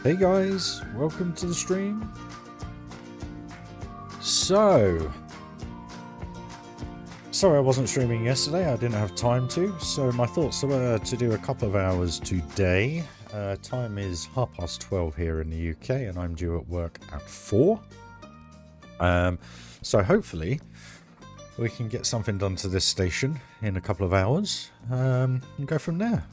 Hey guys, welcome to the stream. Sorry I wasn't streaming yesterday, I didn't have time to, so my thoughts were to do a couple of hours today. Time is 12:30 here in the UK and I'm due at work at 4. So hopefully we can get something done to this station in a couple of hours and go from there.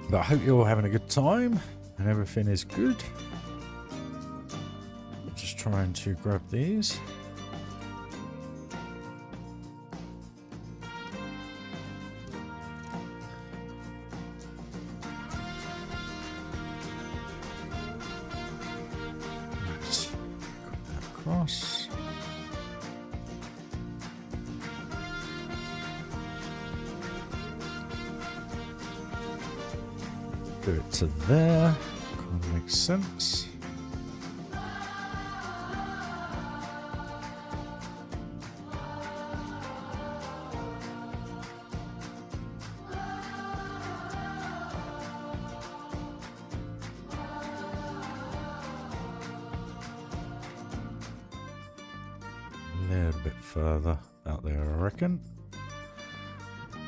But I hope you're all having a good time and everything is good. I'm just trying to grab these. Let's put that across. Do it to there. Kind of makes sense. A little bit further out there, I reckon.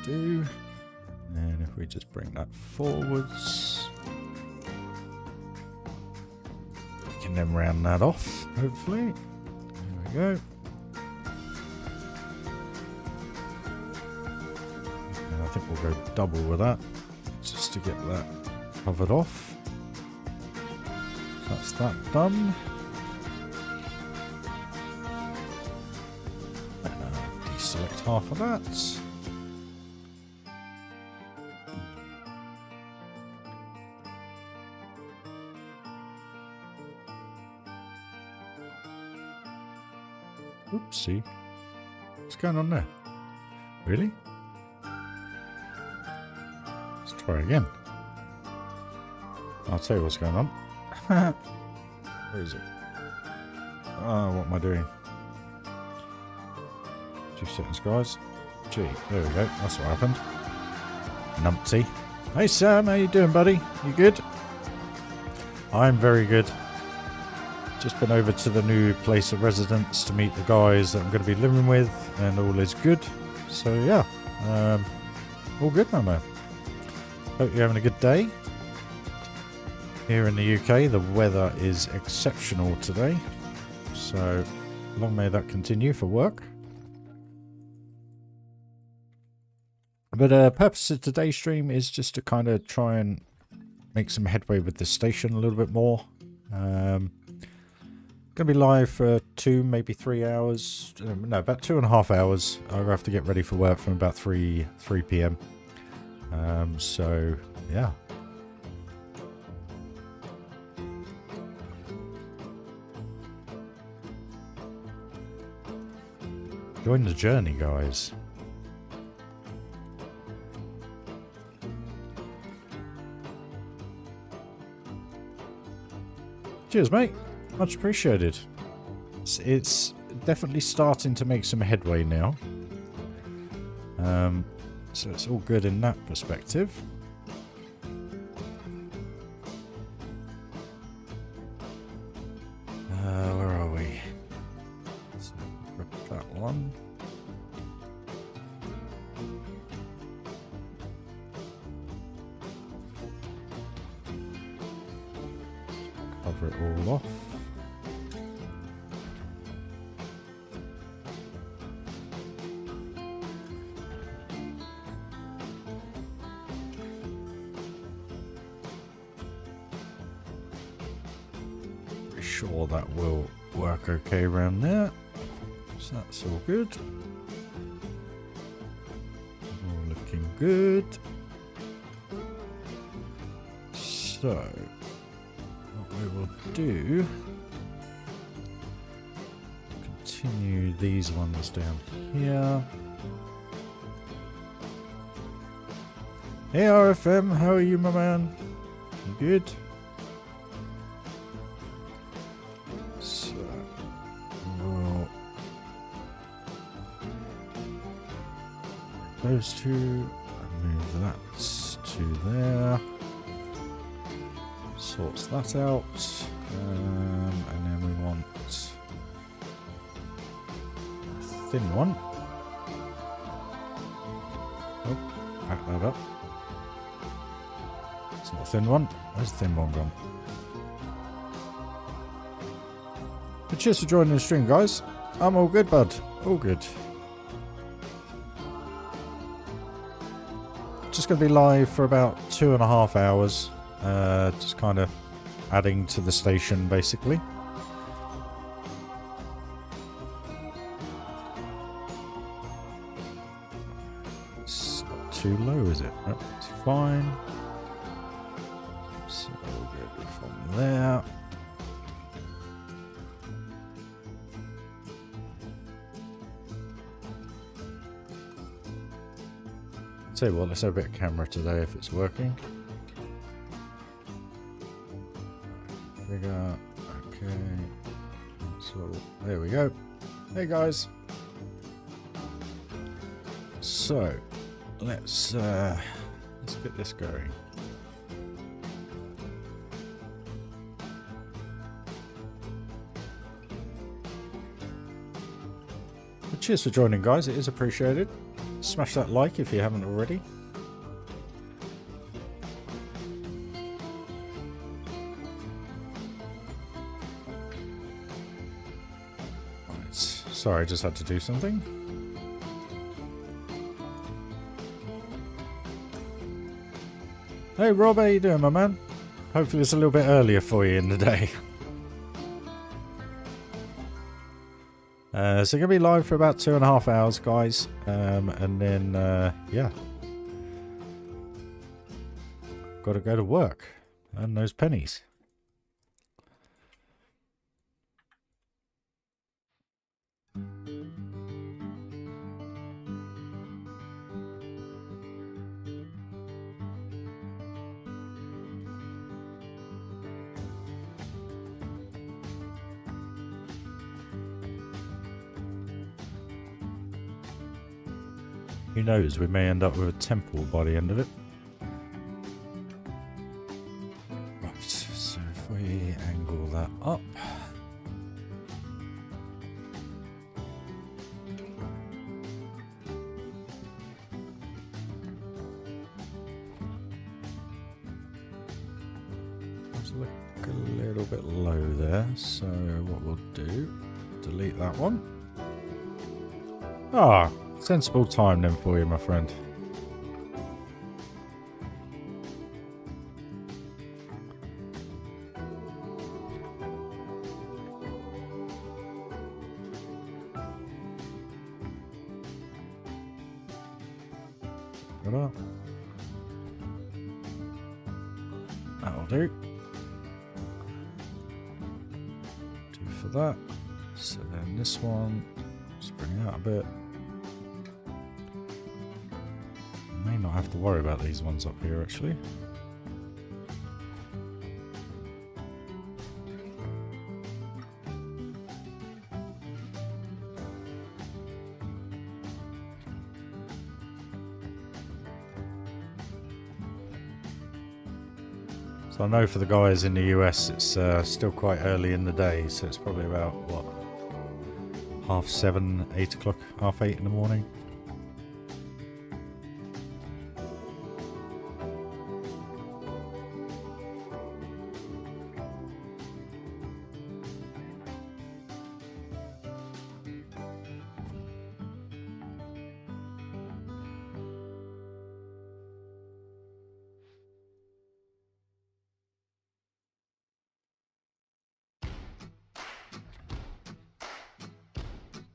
Do. And if we just bring that forwards, we can then round that off, hopefully. There we go. And I think we'll go double with that, just to get that covered off. So that's that done. Deselect half of that. Oopsie. What's going on there? Really? Let's try again. I'll tell you what's going on. Where is it? Oh, what am I doing? 2 seconds, guys. Gee, there we go. That's what happened. Numpty. Hey Sam, how you doing, buddy? You good? I'm very good. Just been over to the new place of residence to meet the guys that I'm going to be living with, and all is good. So yeah, all good, my man. Hope you're having a good day. Here in the UK, the weather is exceptional today, so long may that continue for work. But purpose of today's stream is just to kind of try and make some headway with this station a little bit more. Going to be live for 2, maybe 3 hours. No, about 2.5 hours. I'll have to get ready for work from about 3 p.m. So, yeah. Join the journey, guys. Cheers, mate. Much appreciated. It's definitely starting to make some headway now. So it's all good in that perspective. Where are we? So grab that one. Cover it all off. Sure that will work okay around there, so that's all good, all looking good. So what we will do, continue these ones down here. Hey RFM, how are you, my man? You good? Those two, move that to there. Sorts that out. And then we want a thin one. Oh, back that up. It's not a thin one. Where's the thin one gone? But cheers for joining the stream, guys. I'm all good, bud. All good. Just going to be live for about 2.5 hours. Just kind of adding to the station, basically. It's not too low, is it? No, it's fine. So we'll go from there. Tell you what, let's have a bit of camera today if it's working. Figure, okay. So there we go. Hey guys. So let's get this going. But cheers for joining, guys. It is appreciated. Smash that like if you haven't already. Right. Sorry, I just had to do something. Hey Rob, how you doing, my man? Hopefully it's a little bit earlier for you in the day. So going to be live for about 2.5 hours, guys, and then yeah, got to go to work, earn those pennies. Who knows, we may end up with a temple by the end of it. Right, so if we angle that up. Let's look a little bit low there, so what we'll do, delete that one. Ah! Sensible time then for you, my friend. That'll do. Do for that. So then this one, just bring it out a bit. May not have to worry about these ones up here actually. So I know for the guys in the US it's still quite early in the day, so it's probably about what, 7:30, 8 o'clock, 8:30 in the morning.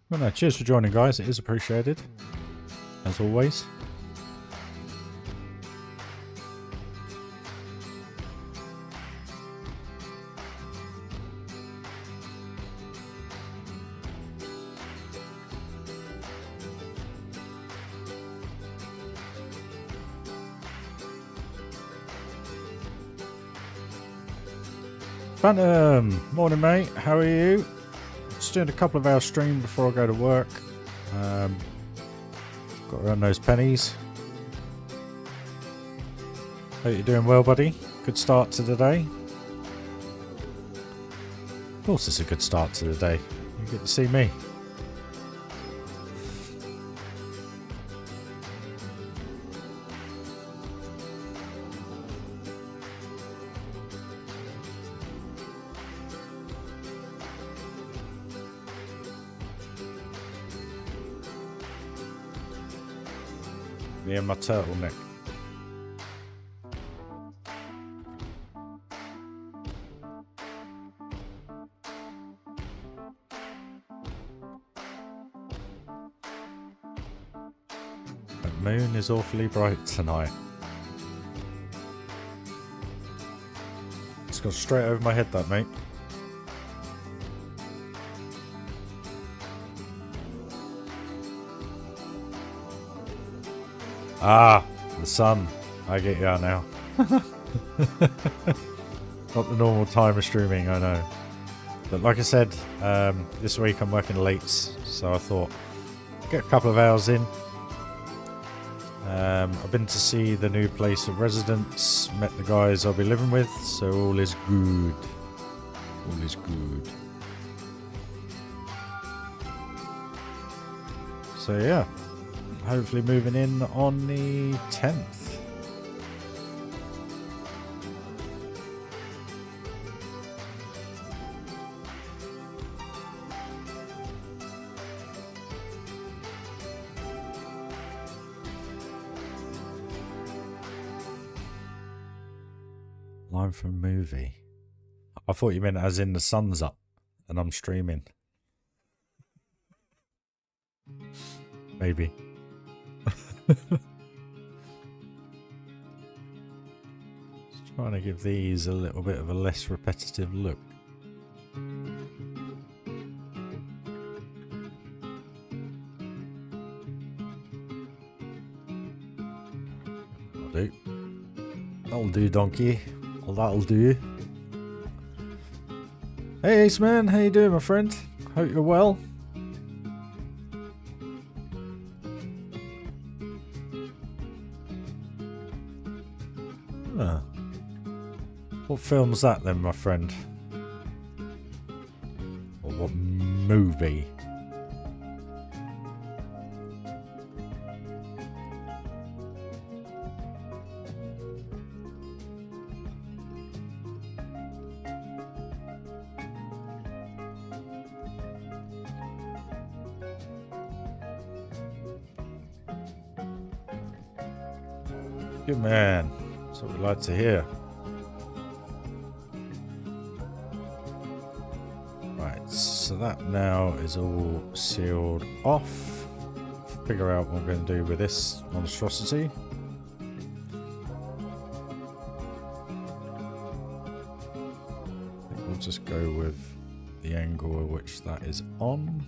Well, no, cheers for joining, guys. It is appreciated, as always. Phantom, morning, mate. How are you? Just doing a couple of hours stream before I go to work. Got to earn those pennies. Hope you're doing well, buddy. Good start to the day. Of course it's a good start to the day. You get to see me. Me and my turtleneck. The moon is awfully bright tonight. It's gone straight over my head, that, mate. Ah, the sun. I get you now. Not the normal time of streaming, I know. But like I said, this week I'm working late, so I thought get a couple of hours in. I've been to see the new place of residence, met the guys I'll be living with, so all is good. All is good. So yeah. Hopefully moving in on the 10th. Line from movie. I thought you meant as in the sun's up and I'm streaming. Maybe. Just trying to give these a little bit of a less repetitive look. That'll do. That'll do, donkey. Well, that'll do. Hey, Ace Man, how you doing, my friend? Hope you're well. What film's that then, my friend? Or what movie? Good man. That's what we like to hear. So that now is all sealed off. Figure out what we're going to do with this monstrosity. I think we'll just go with the angle at which that is on.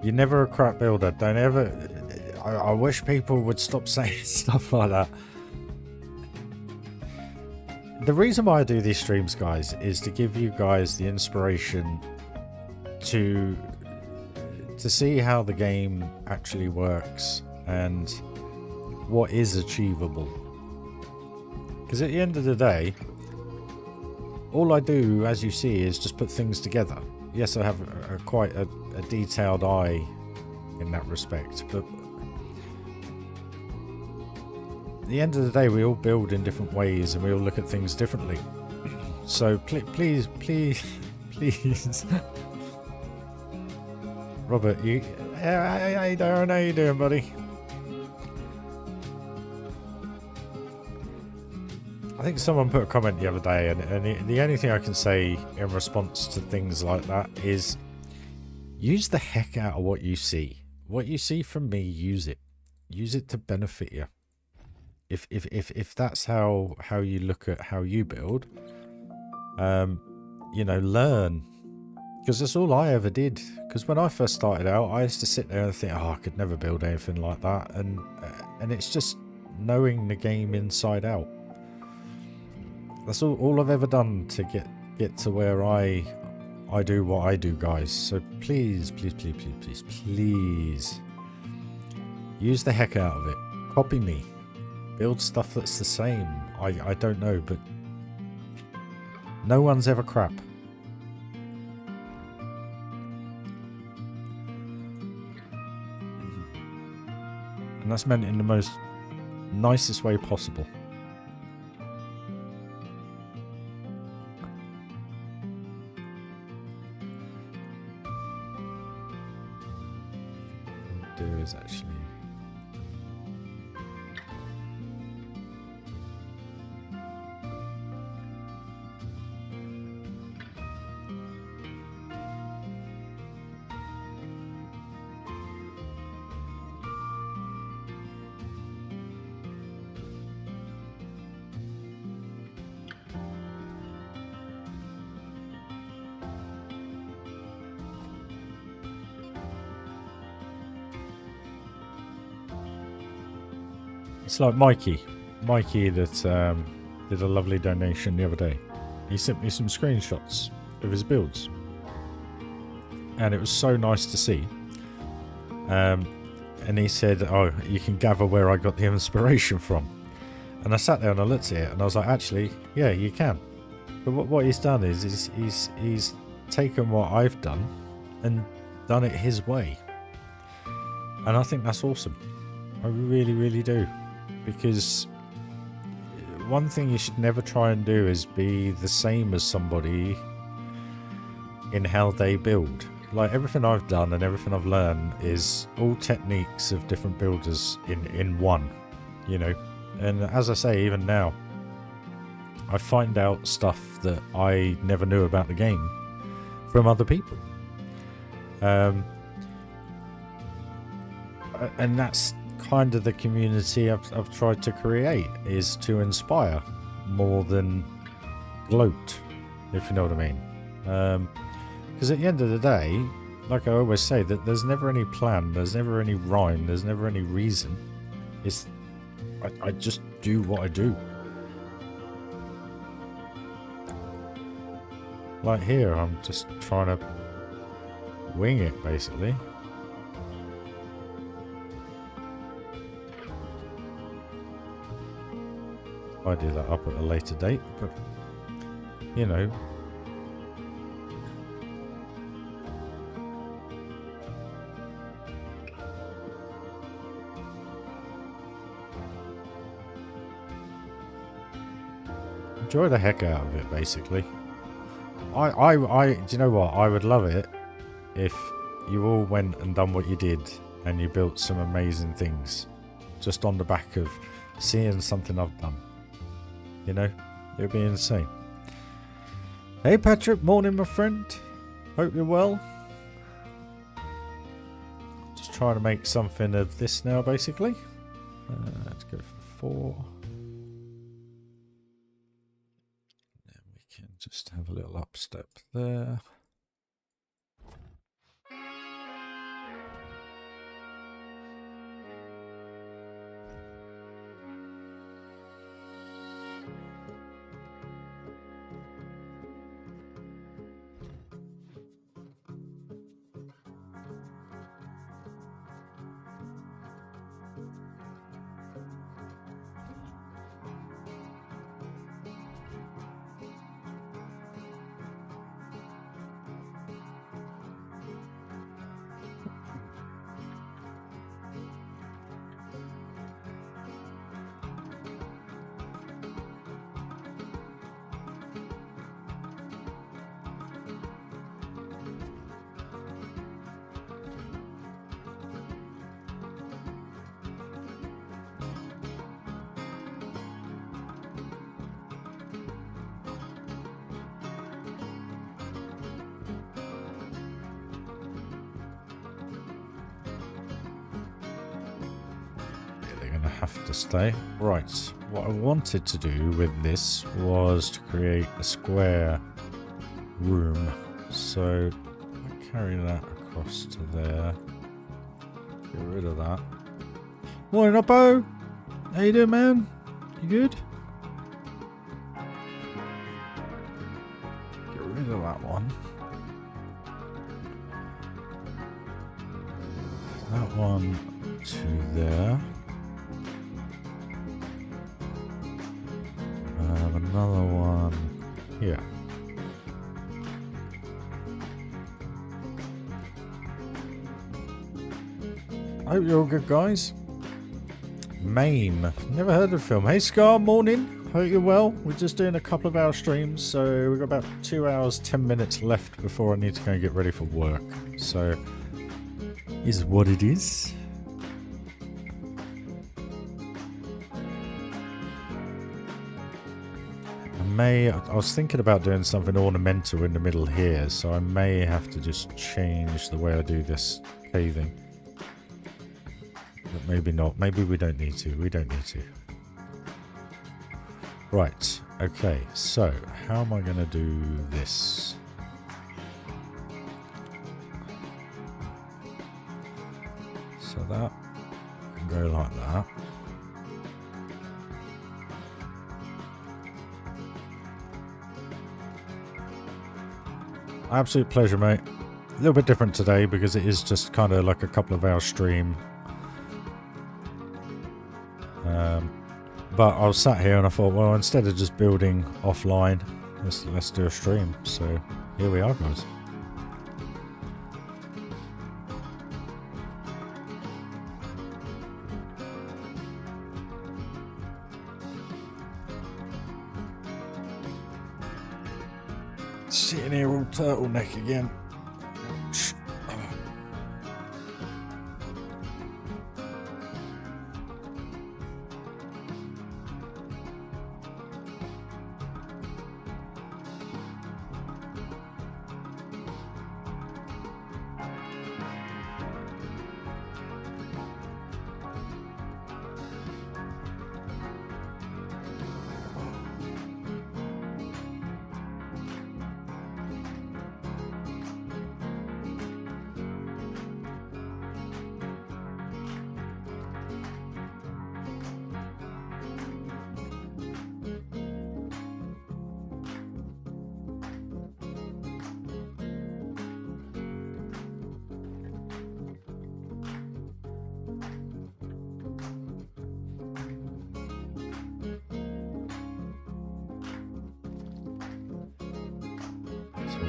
You're never a crap builder. Don't ever... I wish people would stop saying stuff like that. The reason why I do these streams, guys, is to give you guys the inspiration to see how the game actually works and what is achievable. Because at the end of the day, all I do, as you see, is just put things together. Yes, I have quite a detailed eye in that respect, but at the end of the day, we all build in different ways and we all look at things differently. So please, Robert, hey Darren, how you doing, buddy? I think someone put a comment the other day, and the only thing I can say in response to things like that is use the heck out of what you see. What you see from me, use it. Use it to benefit you. If that's how you look at how you build, you know, learn. Because that's all I ever did. Because when I first started out, I used to sit there and think, oh, I could never build anything like that. And it's just knowing the game inside out. That's all I've ever done to get to where I I do what I do, guys. So please, please, please, please, please, please use the heck out of it. Copy me. Build stuff that's the same. I don't know, but no one's ever crap. And that's meant in the most nicest way possible. What I'll do is actually it's like Mikey that did a lovely donation the other day. He sent me some screenshots of his builds, and it was so nice to see. And he said, "Oh, you can gather where I got the inspiration from." And I sat there and I looked at it, and I was like, "Actually, yeah, you can." But what he's done is he's taken what I've done and done it his way, and I think that's awesome. I really, really do. Because one thing you should never try and do is be the same as somebody in how they build. Like, everything I've done and everything I've learned is all techniques of different builders in one, you know. And as I say, even now, I find out stuff that I never knew about the game from other people. And that's kind of the community I've tried to create, is to inspire more than gloat, if you know what I mean. Because at the end of the day, like I always say, that there's never any plan, there's never any rhyme, there's never any reason. It's I just do what I do. Like here, I'm just trying to wing it, basically. I do that up at a later date, but you know. Enjoy the heck out of it, basically. Do you know what? I would love it if you all went and done what you did and you built some amazing things just on the back of seeing something I've done. You know, it would be insane. Hey Patrick, morning my friend. Hope you're well. Just trying to make something of this now, basically. Let's go for 4. Then we can just have a little up step there. Have to stay. Right, what I wanted to do with this was to create a square room. So I carry that across to there. Get rid of that. Morning, Oppo! How you doing, man? You good? Get rid of that one. That one to there. Another one here. Hope you're all good, guys. Mame. Never heard of the film. Hey, Scar, morning. Hope you're well. We're just doing a couple of hour streams, so we've got about 2 hours, 10 minutes left before I need to go and get ready for work. So, is what it is. I was thinking about doing something ornamental in the middle here, so I may have to just change the way I do this caving. But maybe not. Maybe we don't need to. We don't need to. Right. Okay. So, how am I going to do this? So that can go like that. Absolute pleasure, mate. A little bit different today because it is just kind of like a couple of hour stream. But I was sat here and I thought, well, instead of just building offline, let's do a stream. So here we are, guys. Sitting here all turtleneck again.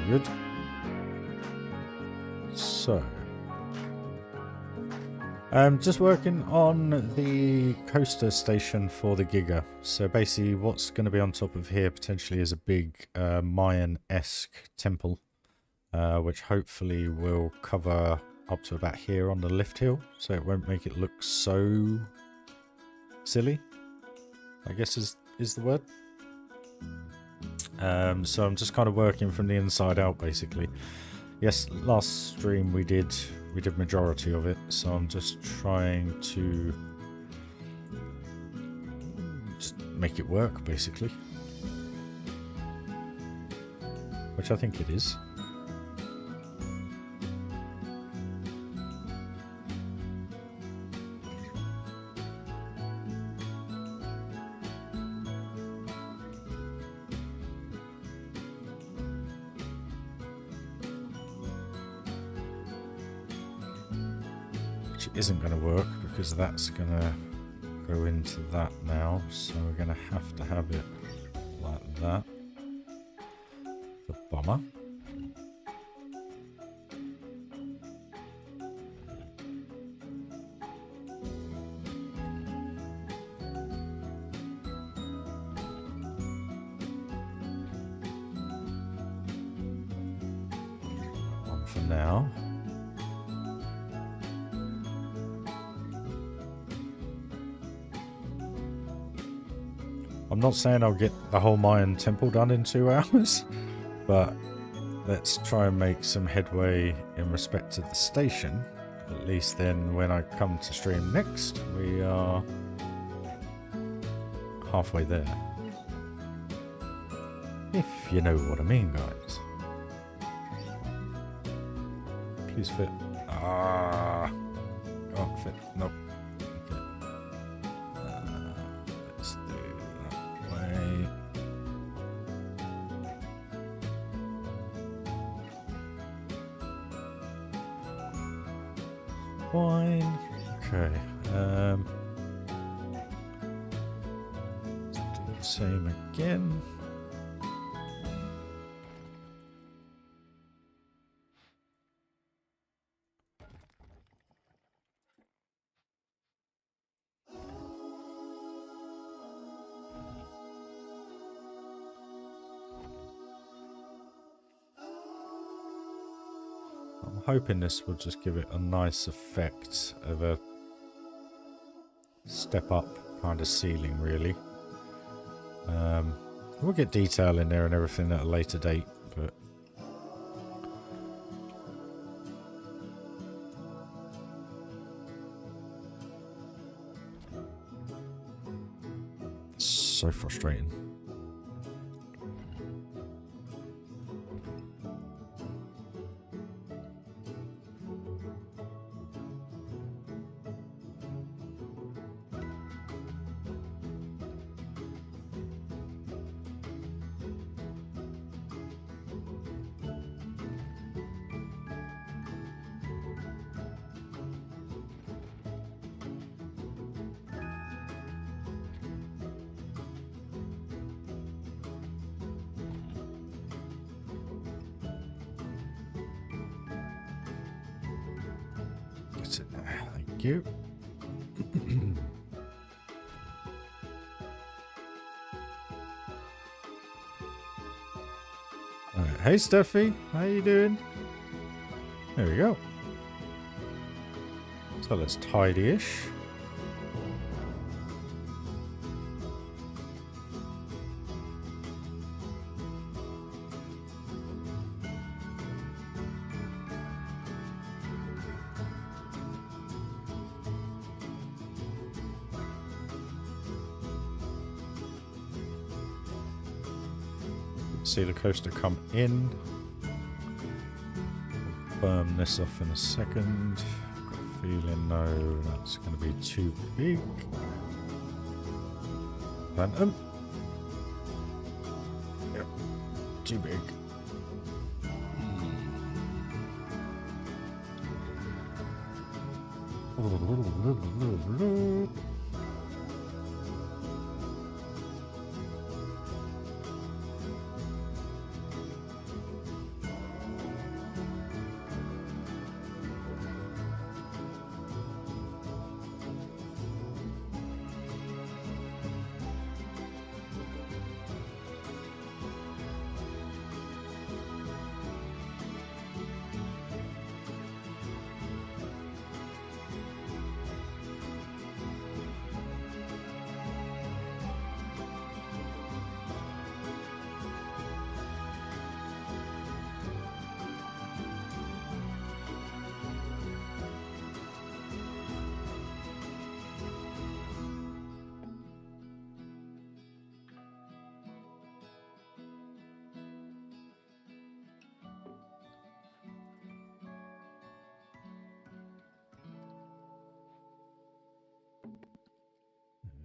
Good. So, I'm just working on the coaster station for the Giga. So basically what's going to be on top of here potentially is a big Mayan-esque temple, which hopefully will cover up to about here on the lift hill, so it won't make it look so silly, I guess is the word. So I'm just kind of working from the inside out, basically. Yes, last stream we did majority of it, so I'm just trying to just make it work, basically, which I think it is. Isn't going to work because that's going to go into that now, so we're going to have it like that. The bomber. One for now. I'm not saying I'll get the whole Mayan temple done in 2 hours, but let's try and make some headway in respect to the station. At least then when I come to stream next, we are halfway there. If you know what I mean, guys. Please fit. Ah, can't fit. Nope. fine. Okay. Let's do the same again. I'm hoping this will just give it a nice effect of a step up kind of ceiling, really. We'll get detail in there and everything at a later date, but it's so frustrating. Thank you. Alright, hey Steffi, how you doing? There we go. So that's tidy-ish. See the coaster come in. Firm this off in a second. Got a feeling no, that's going to be too big. Phantom. Yep, too big.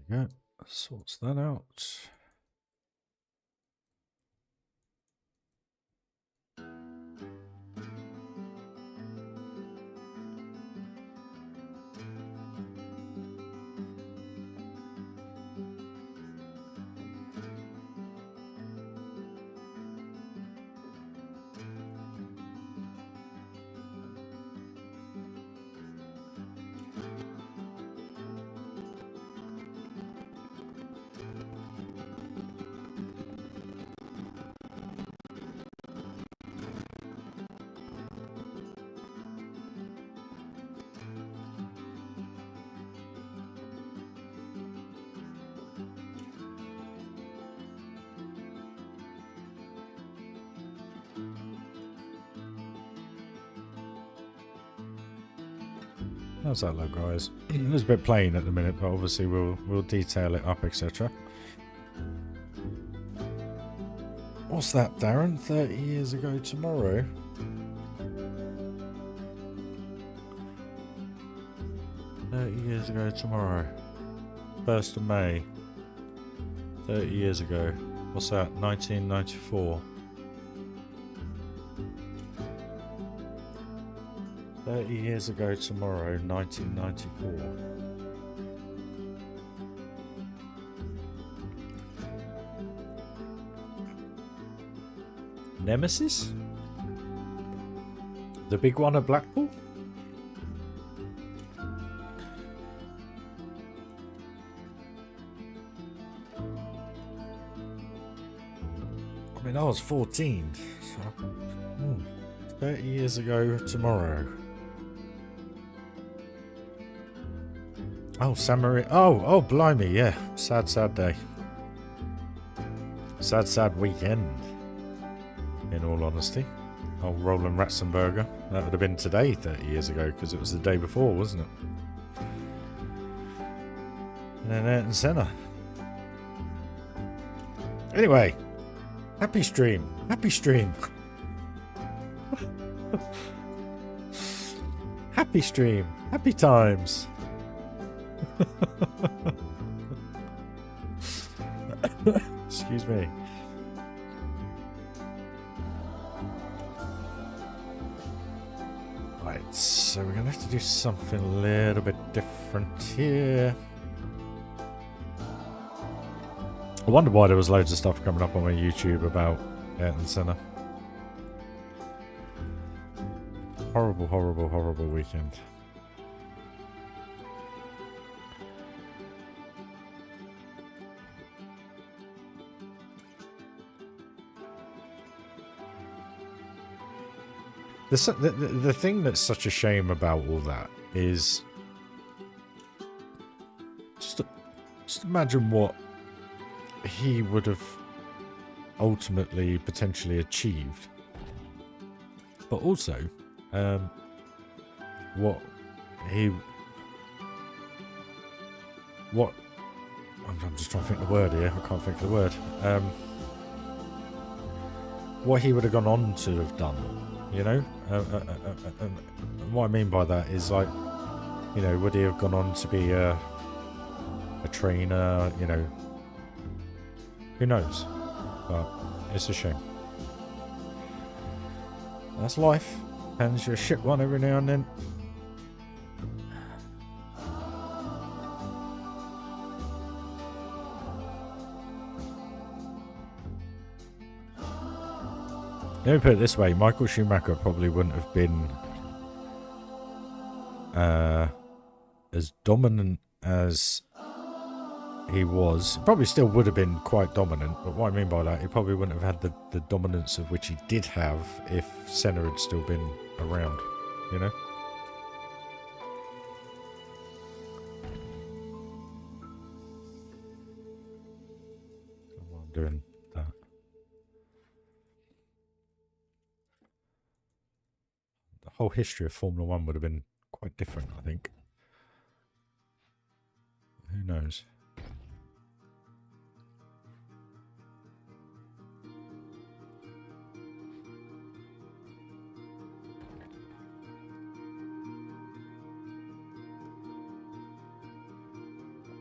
Yeah, sorts that out. How's that look, guys? It's a bit plain at the minute, but obviously we'll detail it up, etc. What's that, Darren? 30 years ago tomorrow? Years ago tomorrow. 1st of May. 30 years ago. What's that? 1994. 30 years ago tomorrow, 1994. Nemesis? The big one at Blackpool? I mean, I was 14, so 30 years ago tomorrow. Oh, Samurai. Oh, blimey, yeah. Sad, sad day. Sad, sad weekend. In all honesty. Oh, Roland Ratzenberger. That would have been today, 30 years ago, because it was the day before, wasn't it? And then Ayrton Senna. Anyway. Happy stream. Happy stream. Happy stream. Happy times. Excuse me. Right, so we're gonna have to do something a little bit different here. I wonder why there was loads of stuff coming up on my YouTube about Ayrton Senna. Horrible, horrible, horrible weekend. The thing that's such a shame about all that is just imagine what he would have ultimately potentially achieved, but also what I'm just trying to think of the word here. I can't think of the word. What he would have gone on to have done, you know. And what I mean by that is, like, you know, would he have gone on to be a trainer? You know, who knows? But it's a shame. That's life. Hands you a shit one every now and then. Let me put it this way, Michael Schumacher probably wouldn't have been as dominant as he was. Probably still would have been quite dominant, but what I mean by that, he probably wouldn't have had the dominance of which he did have if Senna had still been around, you know? I'm doing that. The whole history of Formula One would have been quite different, I think. Who knows?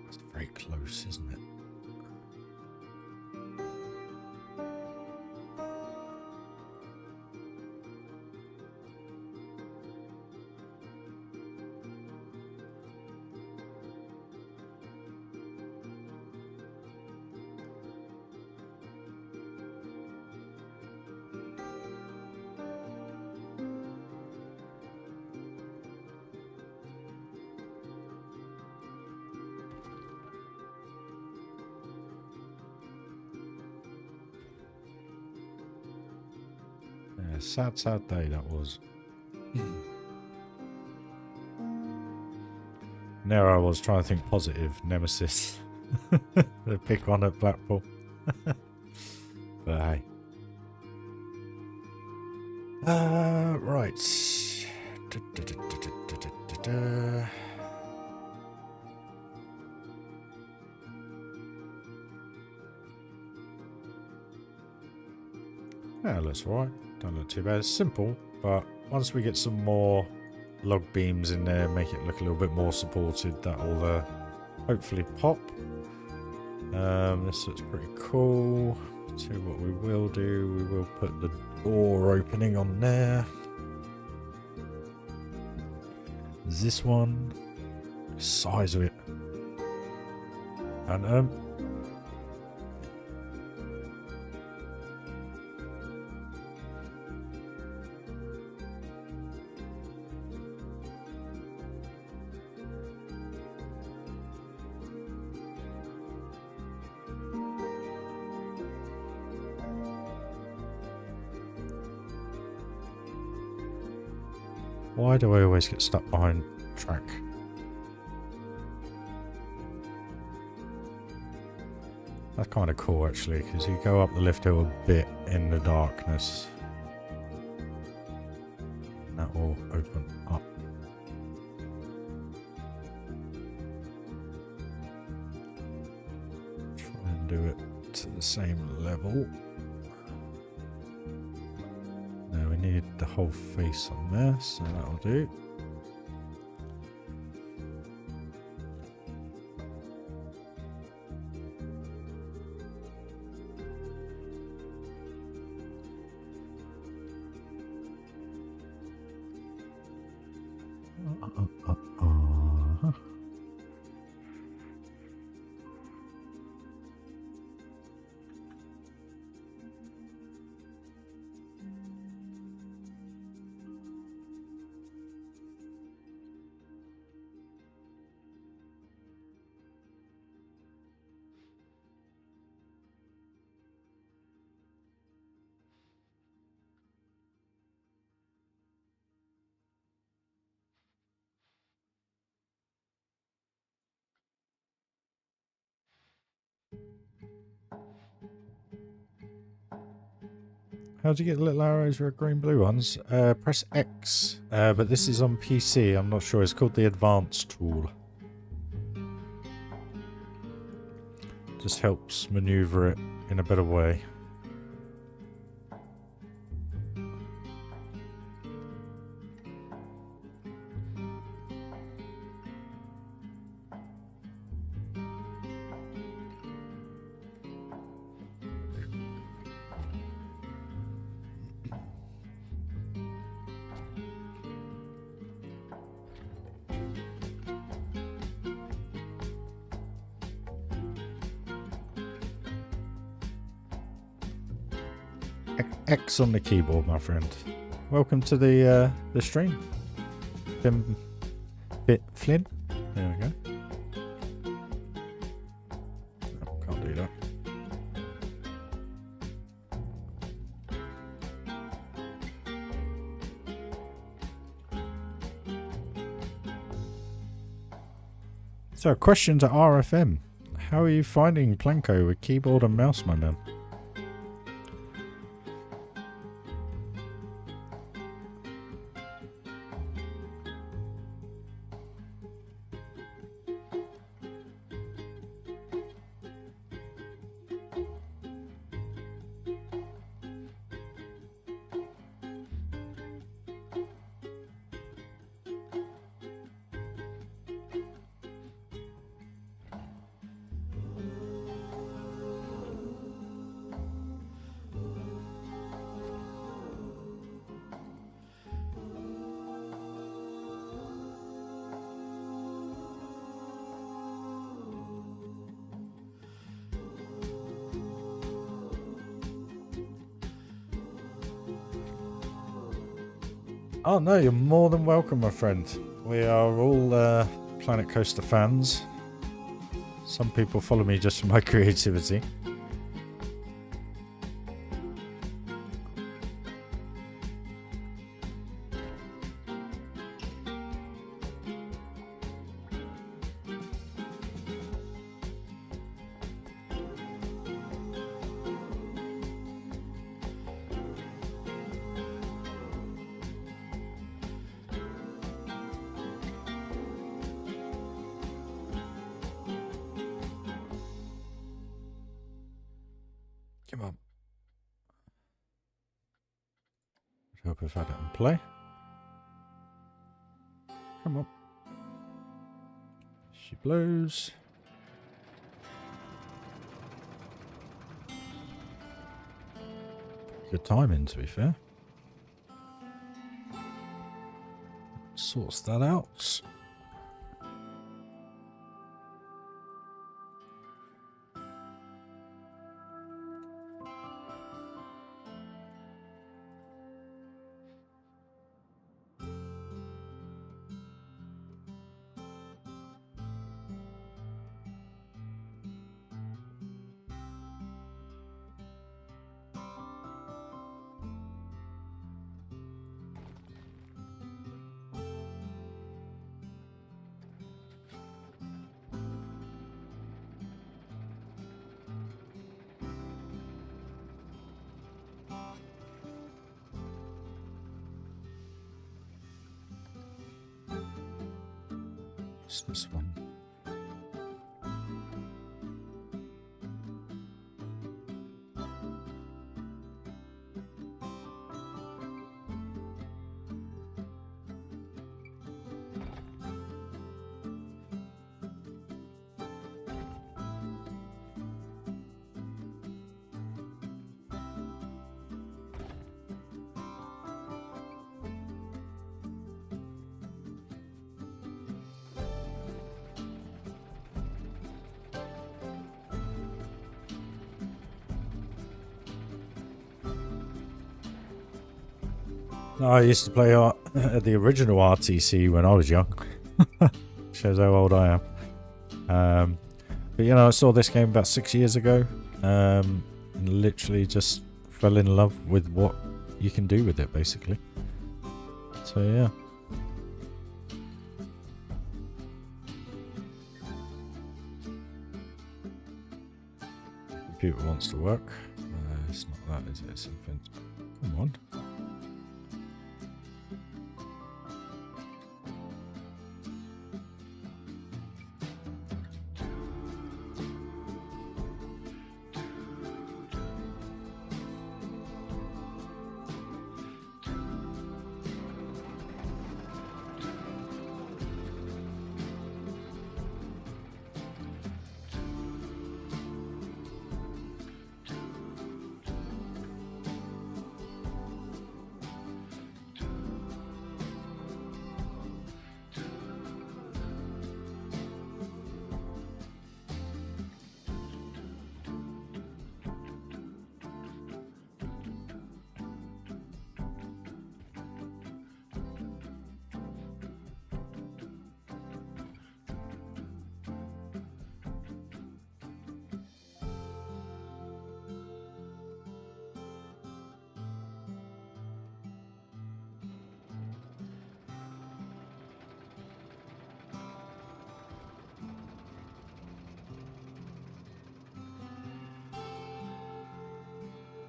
It's very close, isn't it? Yeah, sad, sad day that was. There I was trying to think positive. Nemesis. The big one at Blackpool. But hey. Right. Yeah, looks alright. Don't look too bad. It's simple, but once we get some more log beams in there, make it look a little bit more supported, that'll hopefully pop. This looks pretty cool. So what we will do, we will put the door opening on there. this one. Size of it. And why do I always get stuck behind track? That's kind of cool actually, because you go up the lift hill a bit in the darkness. And that will open up. Try and do it to the same level. No, we need the whole face on there, so that'll do. How do you get the little arrows for green blue ones? Press X, but this is on PC, I'm not sure. It's called the advanced tool. Just helps maneuver it in a better way. X on the keyboard, my friend. Welcome to the stream. Bit Flynn. There we go. Oh, can't do that. So, question to RFM. How are you finding Planko with keyboard and mouse, my man? Oh no, you're more than welcome, my friend. We are all Planet Coaster fans. Some people follow me just for my creativity. Come on. I hope I've had it in play. Come on. She blows. Good timing, to be fair. sorts that out. What's this one? No, I used to play the original RTC when I was young. Shows how old I am. But you know, I saw this game about 6 years ago. And literally just fell in love with what you can do with it, basically. So yeah. Computer wants to work. It's not that, is it? It's something. Come on.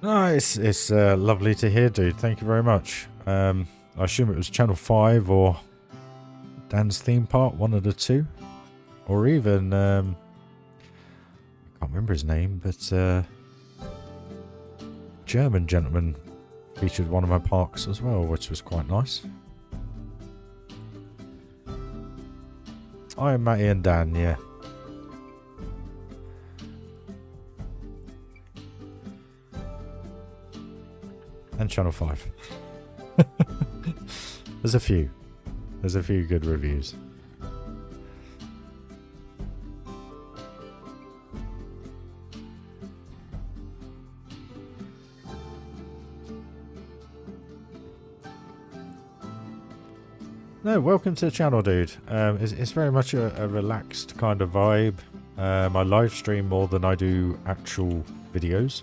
No, it's lovely to hear, dude. Thank you very much. I assume it was Channel 5 or Dan's theme park, one of the two. Or even, I can't remember his name, but German gentleman featured one of my parks as well, which was quite nice. I am Matty and Dan, yeah. And Channel 5. There's a few. There's a few good reviews. No, welcome to the channel, dude. It's very much a relaxed kind of vibe. I live stream more than I do actual videos.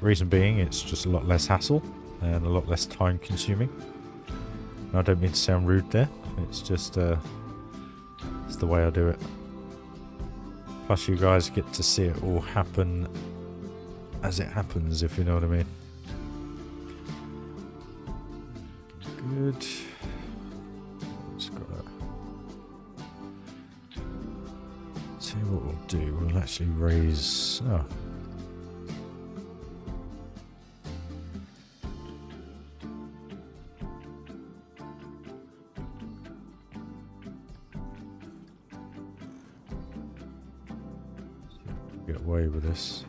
Reason being, it's just a lot less hassle and a lot less time consuming. And I don't mean to sound rude there. It's just it's the way I do it. Plus, you guys get to see it all happen as it happens, if you know what I mean. Good. Just gotta see what we'll do. We'll actually raise. Oh. Get away with this.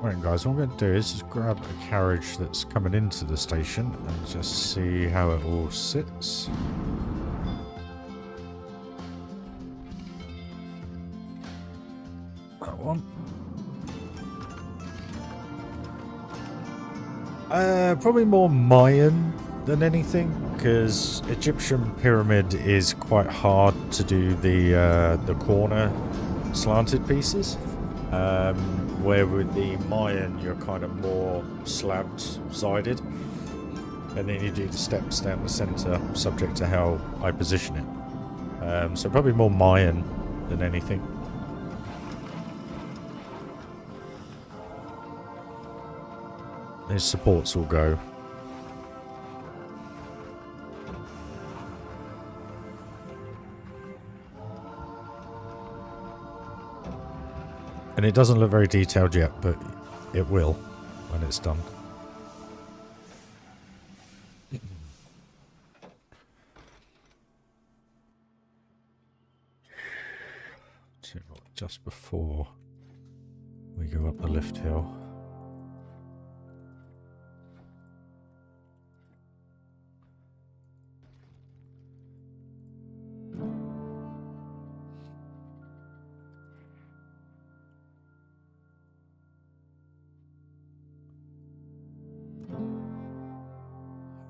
Right, guys, what I'm going to do is just grab a carriage that's coming into the station and just see how it all sits. That one. Probably more Mayan than anything, because Egyptian pyramid is quite hard to do the corner slanted pieces. Where with the Mayan you're kind of more slabbed sided, and then you do the steps down the centre subject to how I position it. So probably more Mayan than anything. These supports will go. And it doesn't look very detailed yet, but it will when it's done. Just before we go up the lift hill.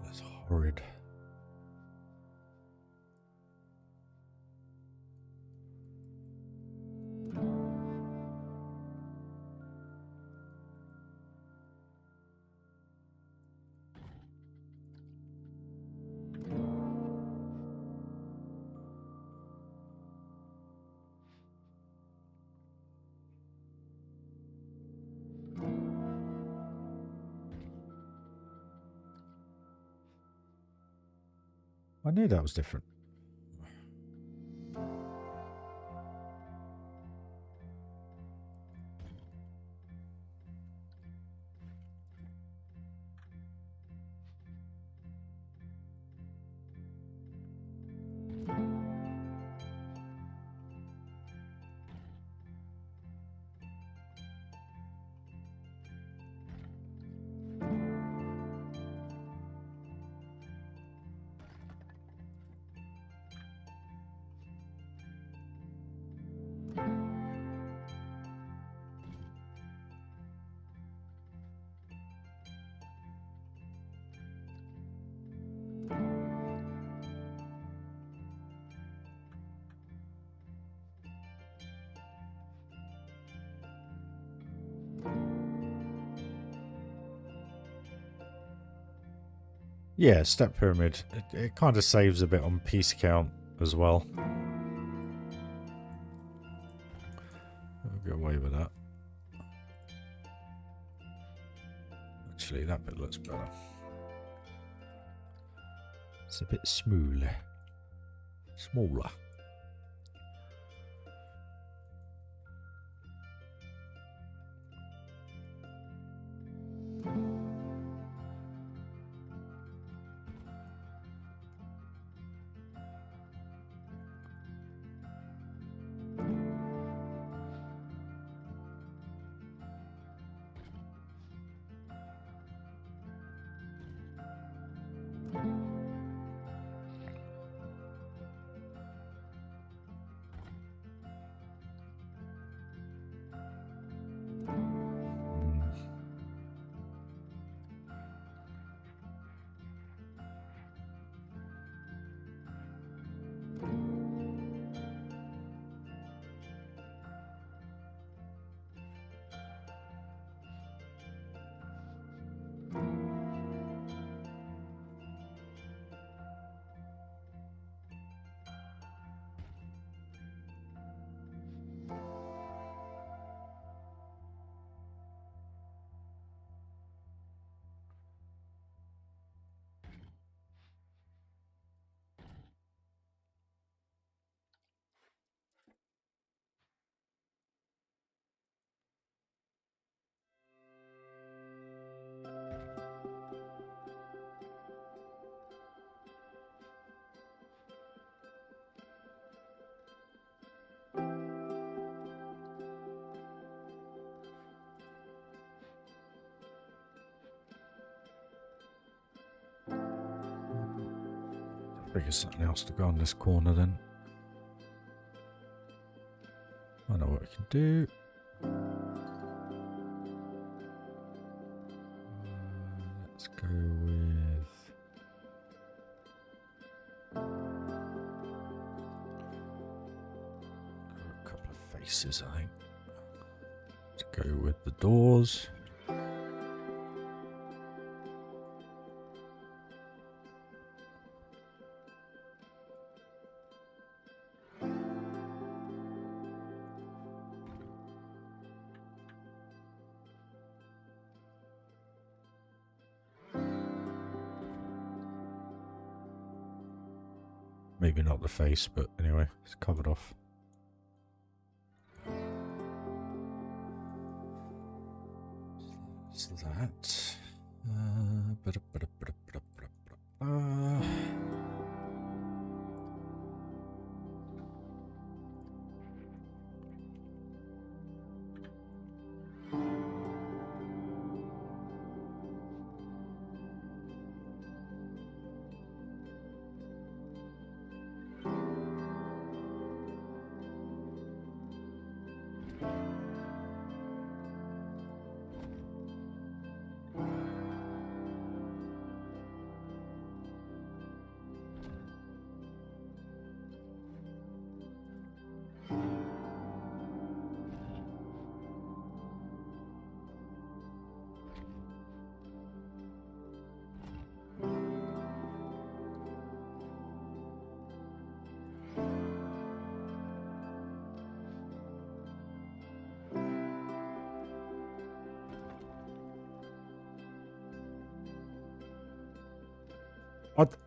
That's horrid. I knew that was different. Yeah, step pyramid. It kind of saves a bit on piece count as well. I'll get away with that. Actually, that bit looks better. It's a bit smaller. Smaller. Figure something else to go on this corner then. I know what we can do. Let's go with... a couple of faces, I think. Let's go with the doors. Maybe not the face, but anyway, it's covered off. So that.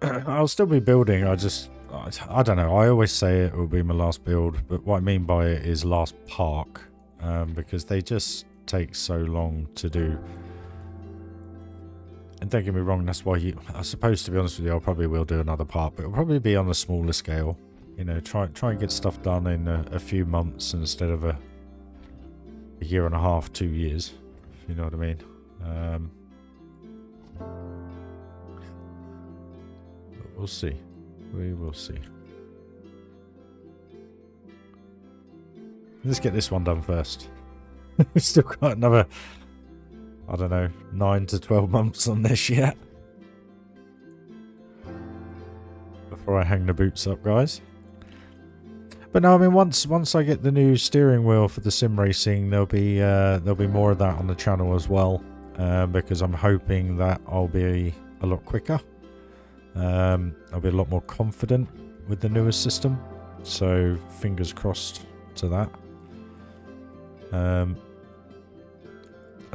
I'll still be building. I don't know. I always say it will be my last build, but what I mean by it is last park, because they just take so long to do. And don't get me wrong, that's why I suppose, to be honest with you, I probably will do another part, but it'll probably be on a smaller scale. You know, try and get stuff done in a few months instead of a year and a half, 2 years, if you know what I mean. We'll see. We will see. Let's get this one done first. We've still got another, I don't know, 9 to 12 months on this yet. Before I hang the boots up, guys. But no, I mean, once I get the new steering wheel for the sim racing, there'll be more of that on the channel as well. Because I'm hoping that I'll be a lot quicker. I'll be a lot more confident with the newer system, so fingers crossed to that. And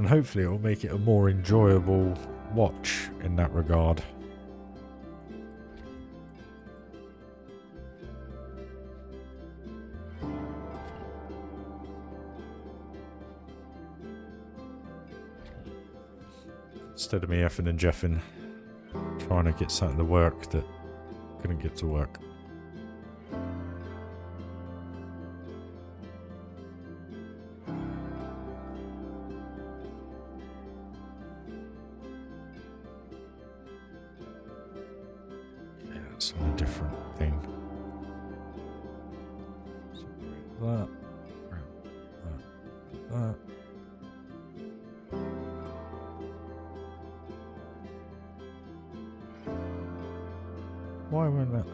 hopefully it will make it a more enjoyable watch in that regard. Instead of me effing and jeffing, trying to get something to work that couldn't get to work. Yeah, it's on a different thing. So that. Why won't that?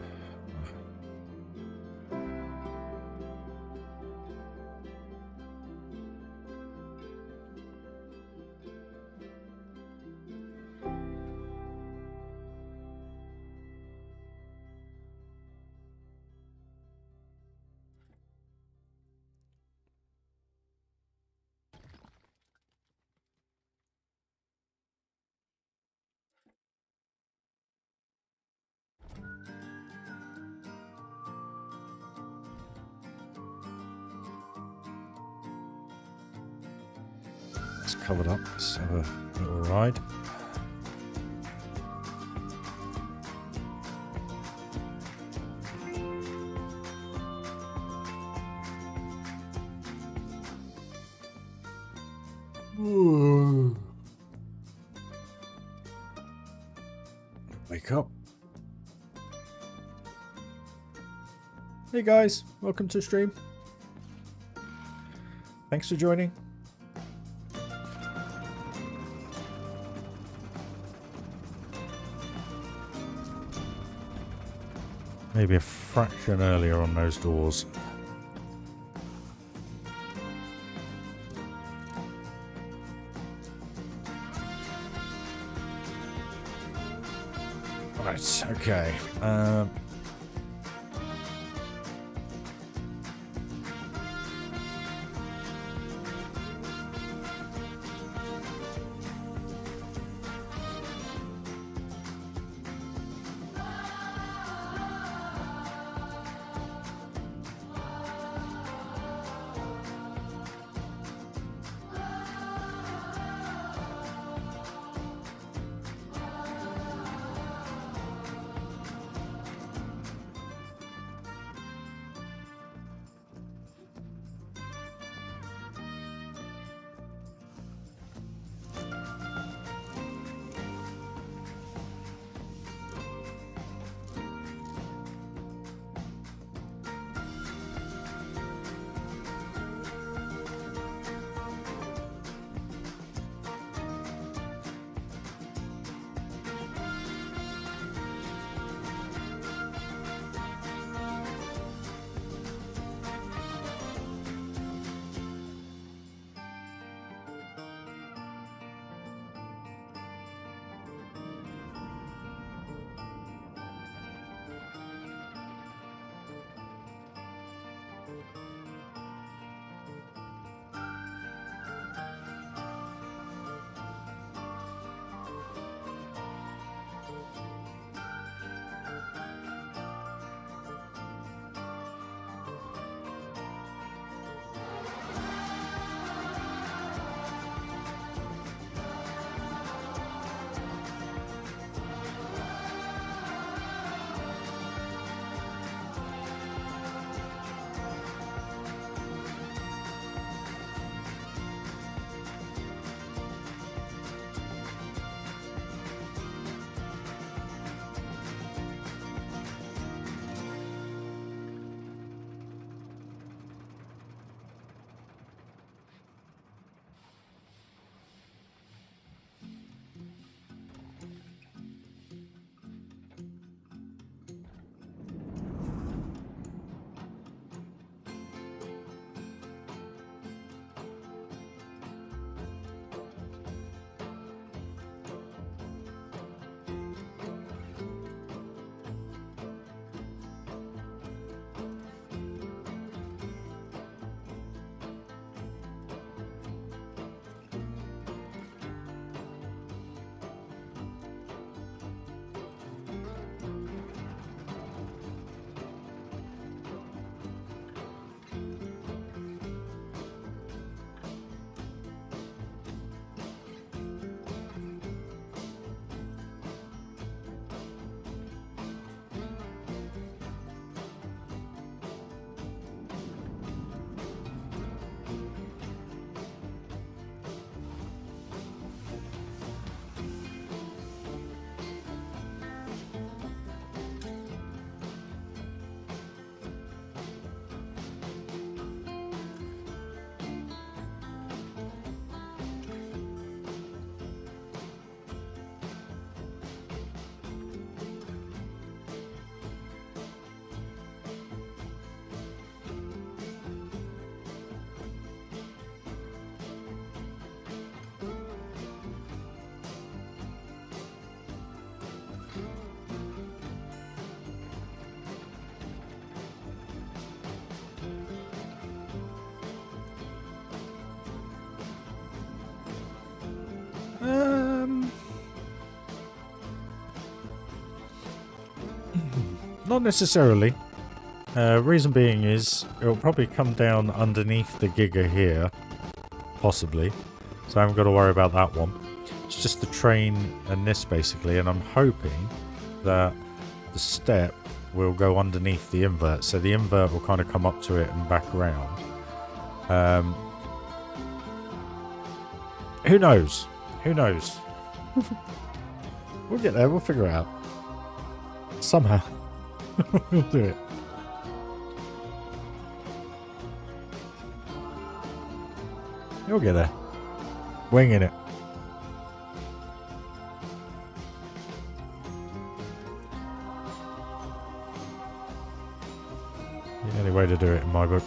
It's covered up. Let's have a little ride. Wake up. Hey guys, welcome to stream. Thanks for joining. Maybe a fraction earlier on those doors. Right, okay. Not necessarily. Reason being is it'll probably come down underneath the Giga here, possibly. So I haven't got to worry about that one. It's just the train and this basically, and I'm hoping that the step will go underneath the invert, so the invert will kind of come up to it and back around. Who knows? Who knows? We'll get there, we'll figure it out. Somehow. We'll do it. You'll get there. Winging it. The only way to do it in my book.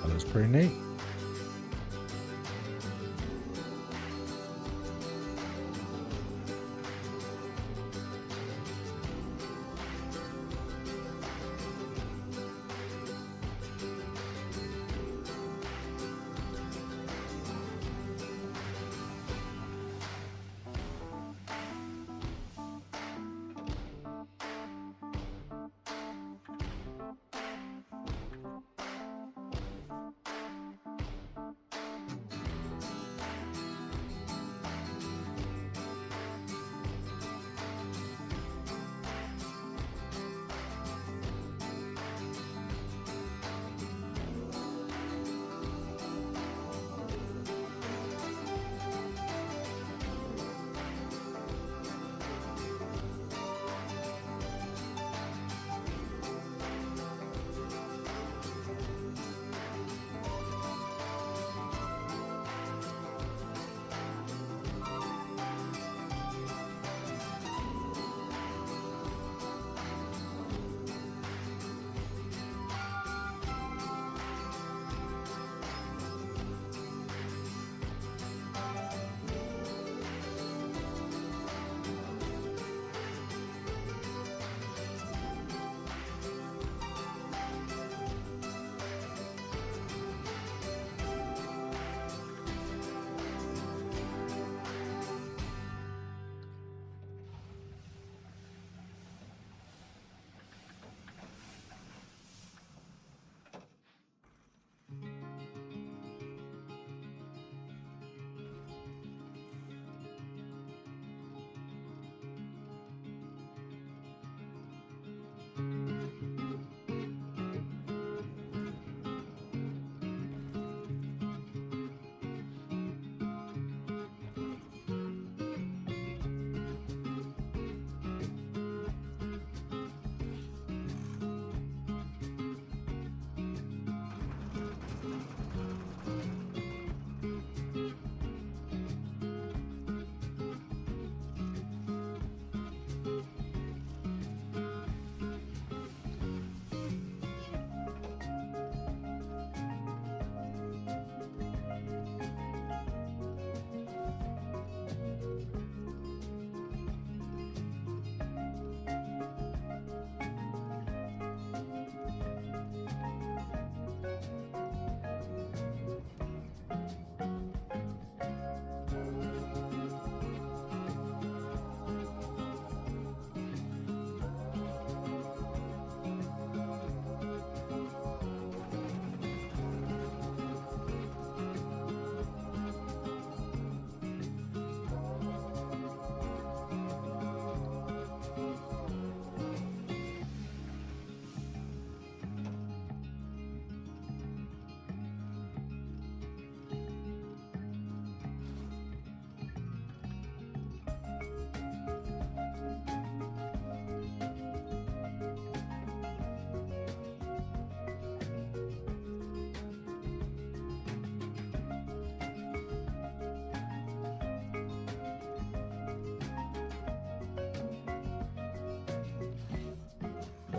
That's pretty neat.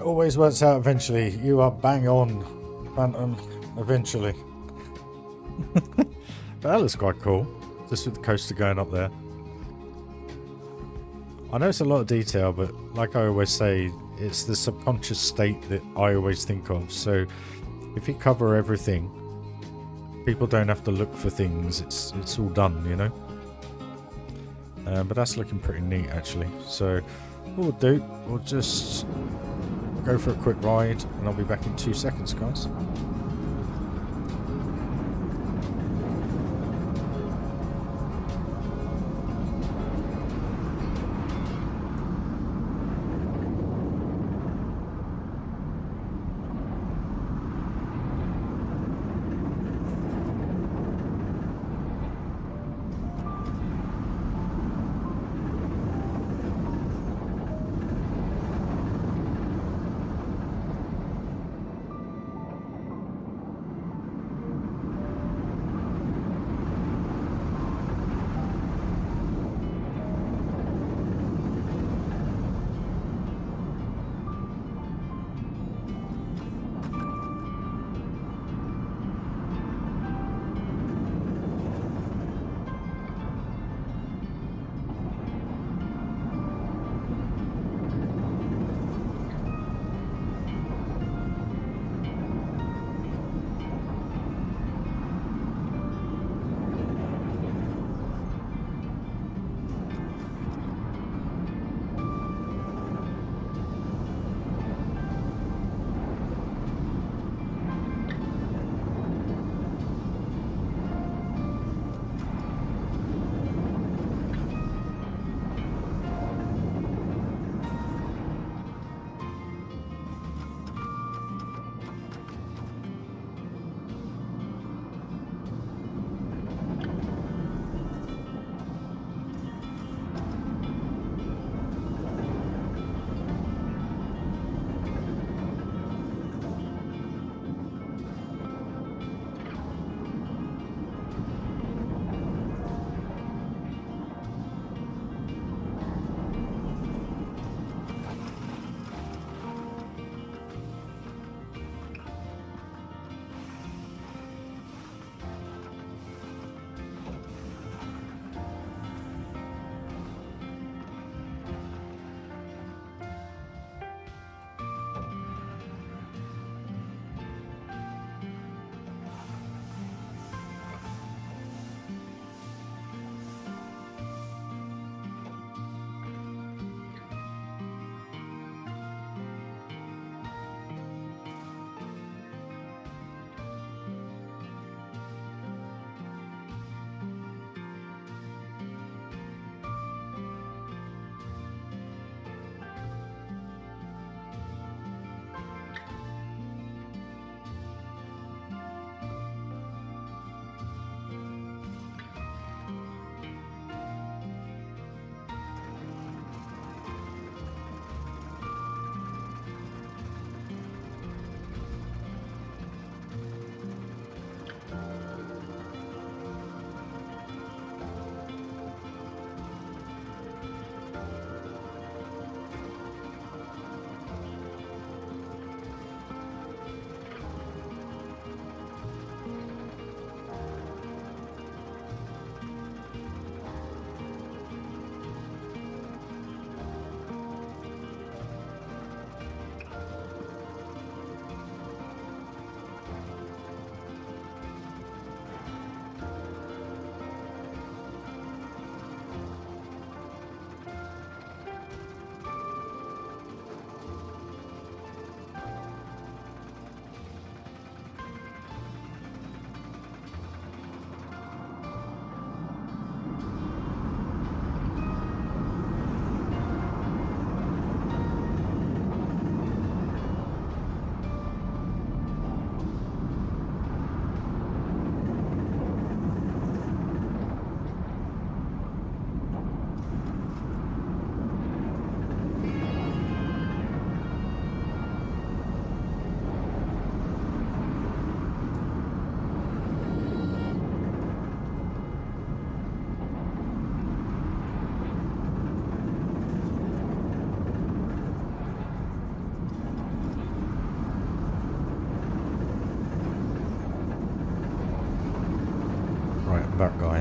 always works out eventually. You are bang on, Phantom, eventually. But that looks quite cool, just with the coaster going up there. I know it's a lot of detail, but like I always say, it's the subconscious state that I always think of. So if you cover everything, people don't have to look for things. It's all done, you know. But that's looking pretty neat, actually. So what we'll do, we'll just go for a quick ride, and I'll be back in 2 seconds, guys.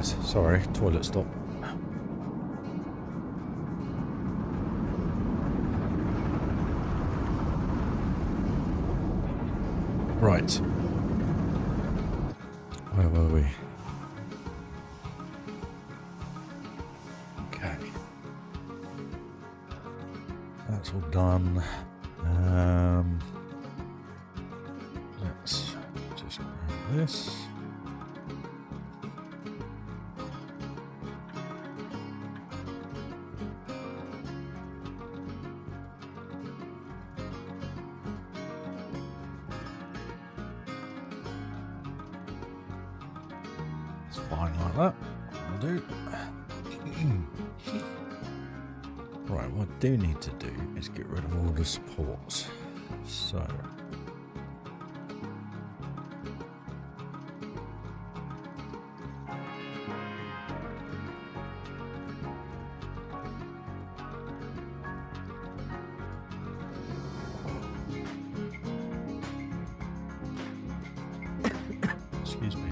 guys. Sorry, toilet stop. Right. Where were we? Okay. That's all done. Let's just grab this. It's fine like that. Will do. Right, what I do need to do is get rid of all the supports. So. Excuse me.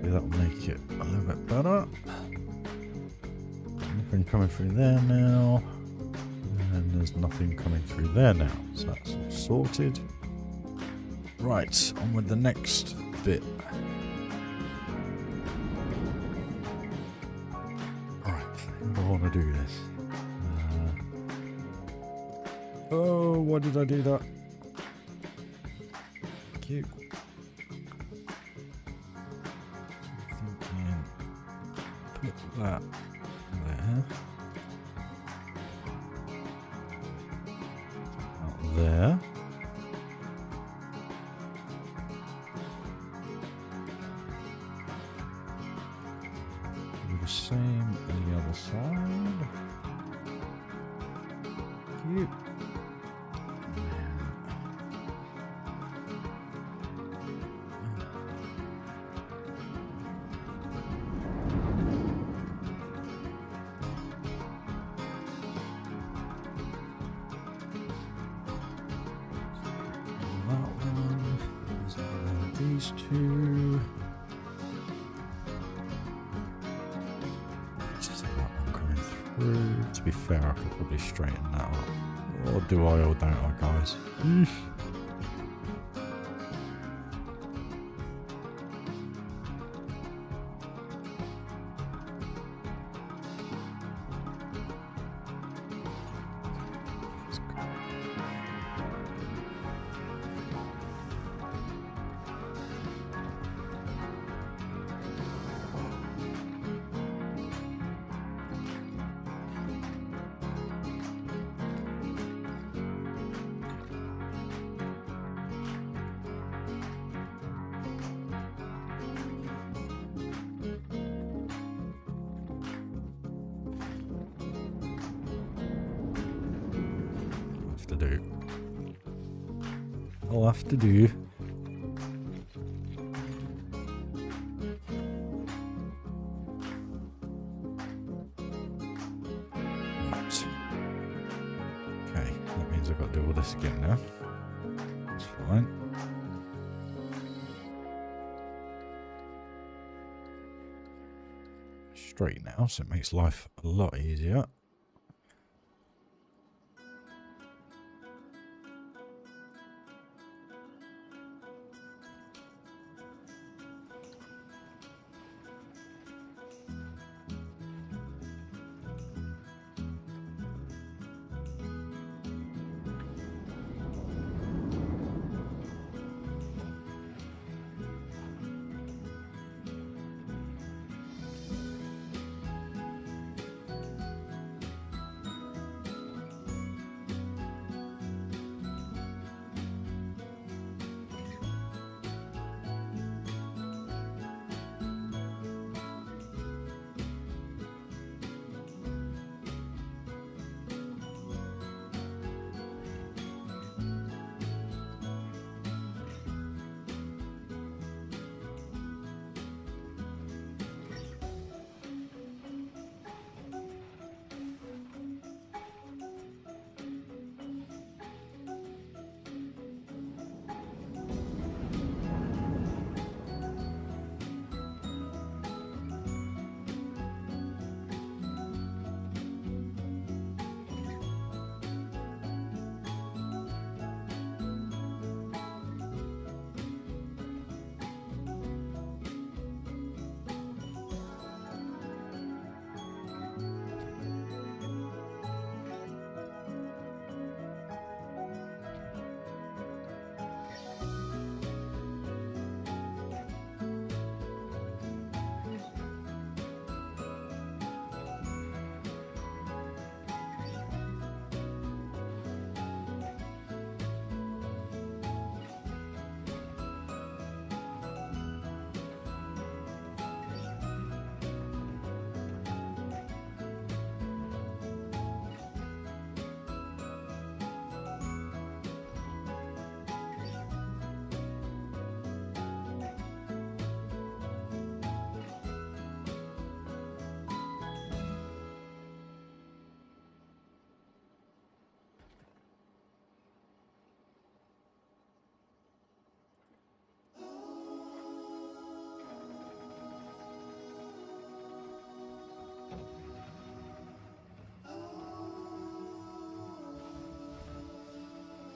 That'll make it a little bit better. Nothing coming through there now. And there's nothing coming through there now. So that's all sorted. Right, on with the next bit. Right, how do I want to do this? Oh, why did I do that? Cute. Put that there. Out there. Do the same on the other side. Cute. These two. Just that one coming through. To be fair, I could probably straighten that up. Or do I, or don't I, guys? Do. I'll have to do. Right. Okay, that means I've got to do all this again now. That's fine. Straight now, so it makes life a lot easier.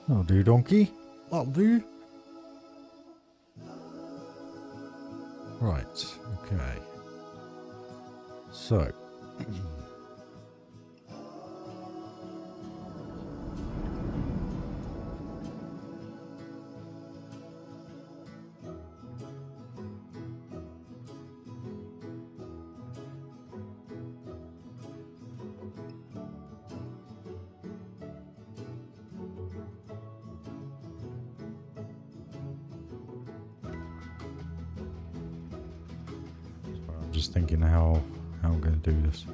That'll do, donkey. That'll do. Right, okay. So. I'm just thinking how I'm going to do this.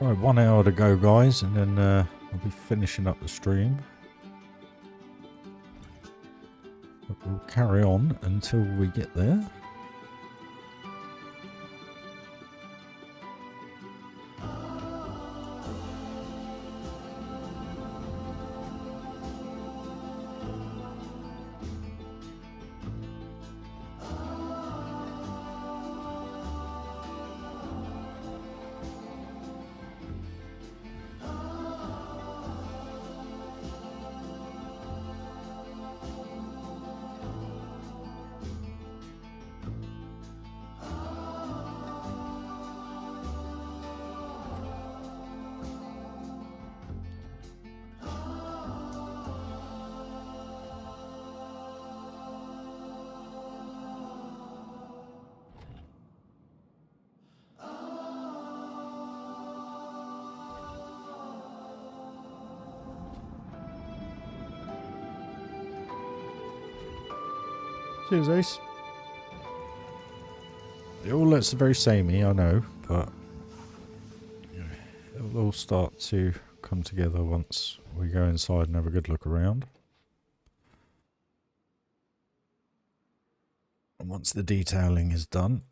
Right, 1 hour to go, guys, and then I'll be finishing up the stream. But we'll carry on until we get there. Cheers, Ace. It all looks very samey, I know, but it'll all start to come together once we go inside and have a good look around. And once the detailing is done.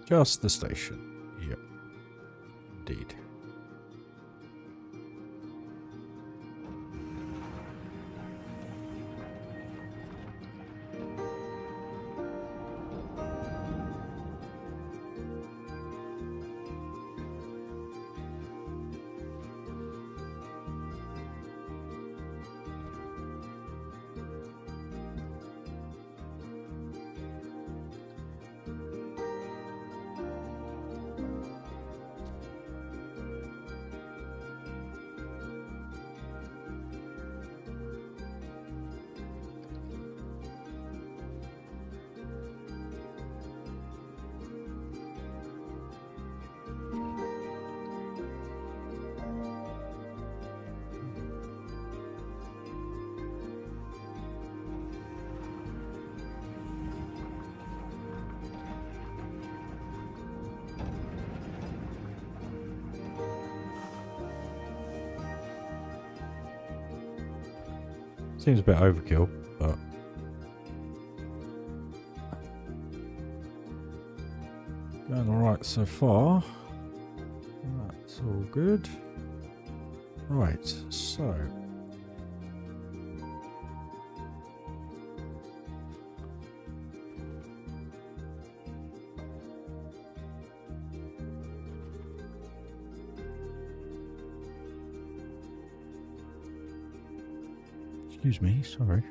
Just the station. Yep. Indeed. Seems a bit overkill, but going alright so far. That's all good. Right, so excuse me, sorry.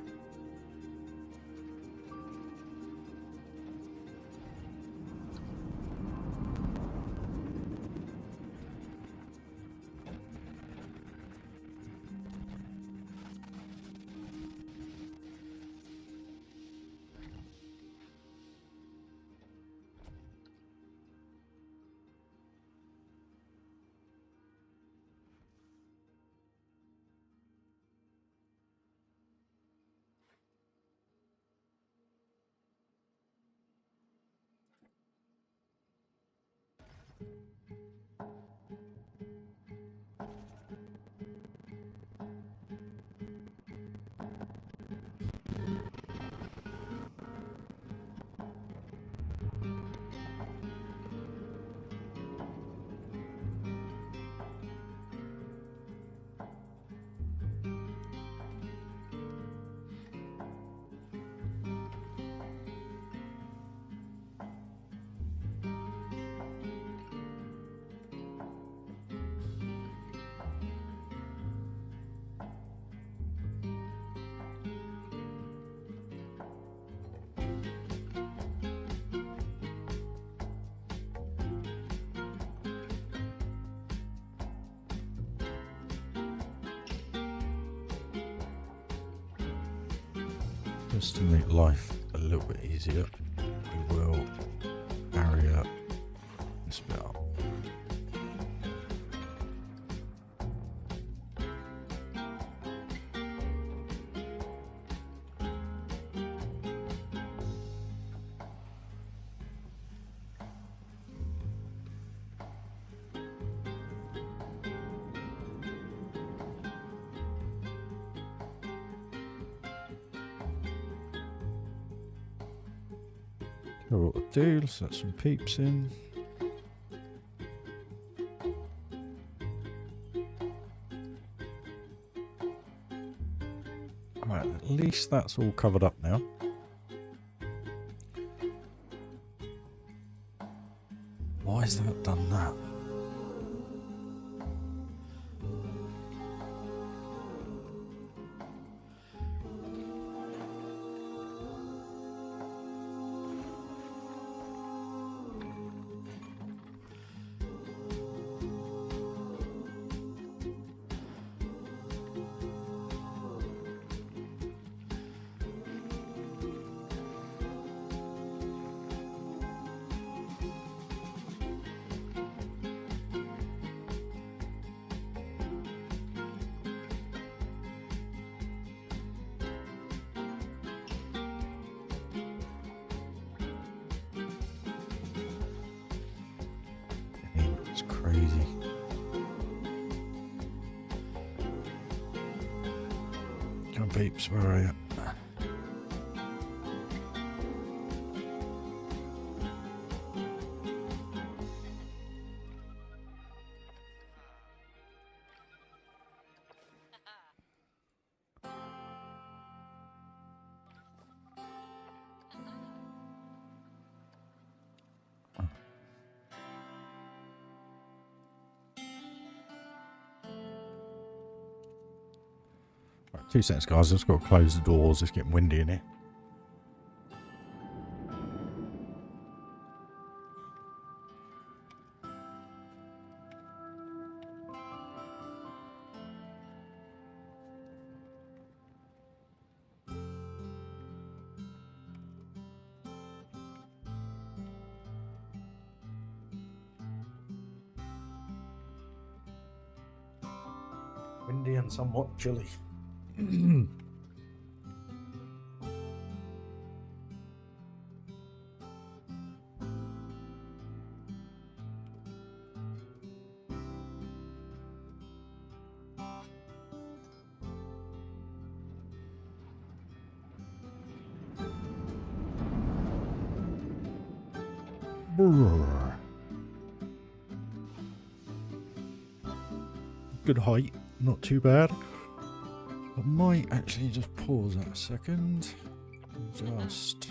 Just to make life a little bit easier, we will area this bit up. So what we'll do, let's let some peeps in. Alright, at least that's all covered up now. Why has that done that? It's crazy. Come on, peeps, where are you? Right, 2 seconds, guys. I've just got to close the doors. It's getting windy in here. Windy and somewhat chilly. Brrr. Good height, not too bad. I might actually just pause that a second. Just.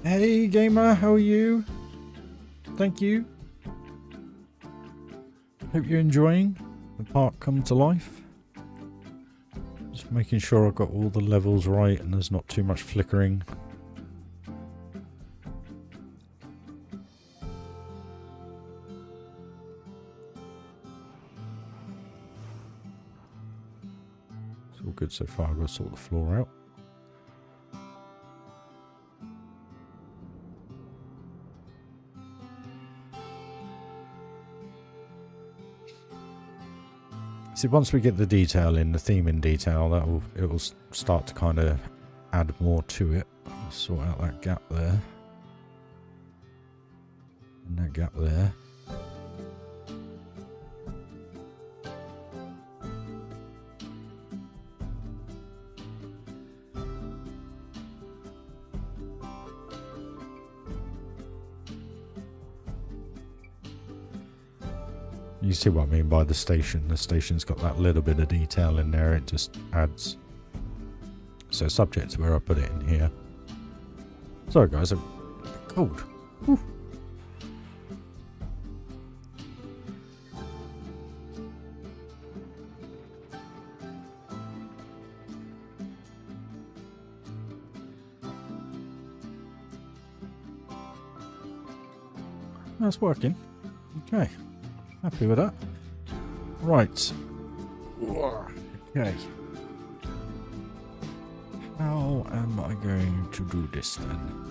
Hey gamer, how are you? Thank you. Hope you're enjoying the park come to life. Just making sure I've got all the levels right and there's not too much flickering. It's all good so far. I've got to sort the floor out. See, once we get the detail in, the theme in detail, it will start to kind of add more to it. Let's sort out that gap there. And that gap there. You see what I mean by the station. The station's got that little bit of detail in there. It just adds. So subject to where I put it in here. Sorry guys, I'm a bit cold. Whew. That's working. Okay. Happy with that. Right. Okay. How am I going to do this then?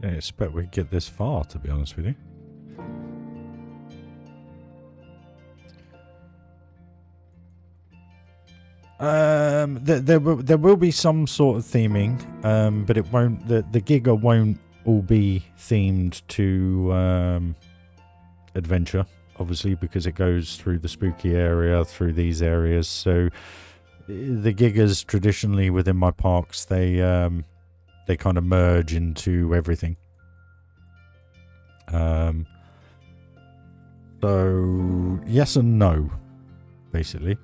Didn't expect we'd get this far, to be honest with you. There will be some sort of theming, but it won't. The Giga won't all be themed to adventure, obviously, because it goes through the spooky area, through these areas. So the Gigas traditionally within my parks, they kind of merge into everything. So yes and no, basically.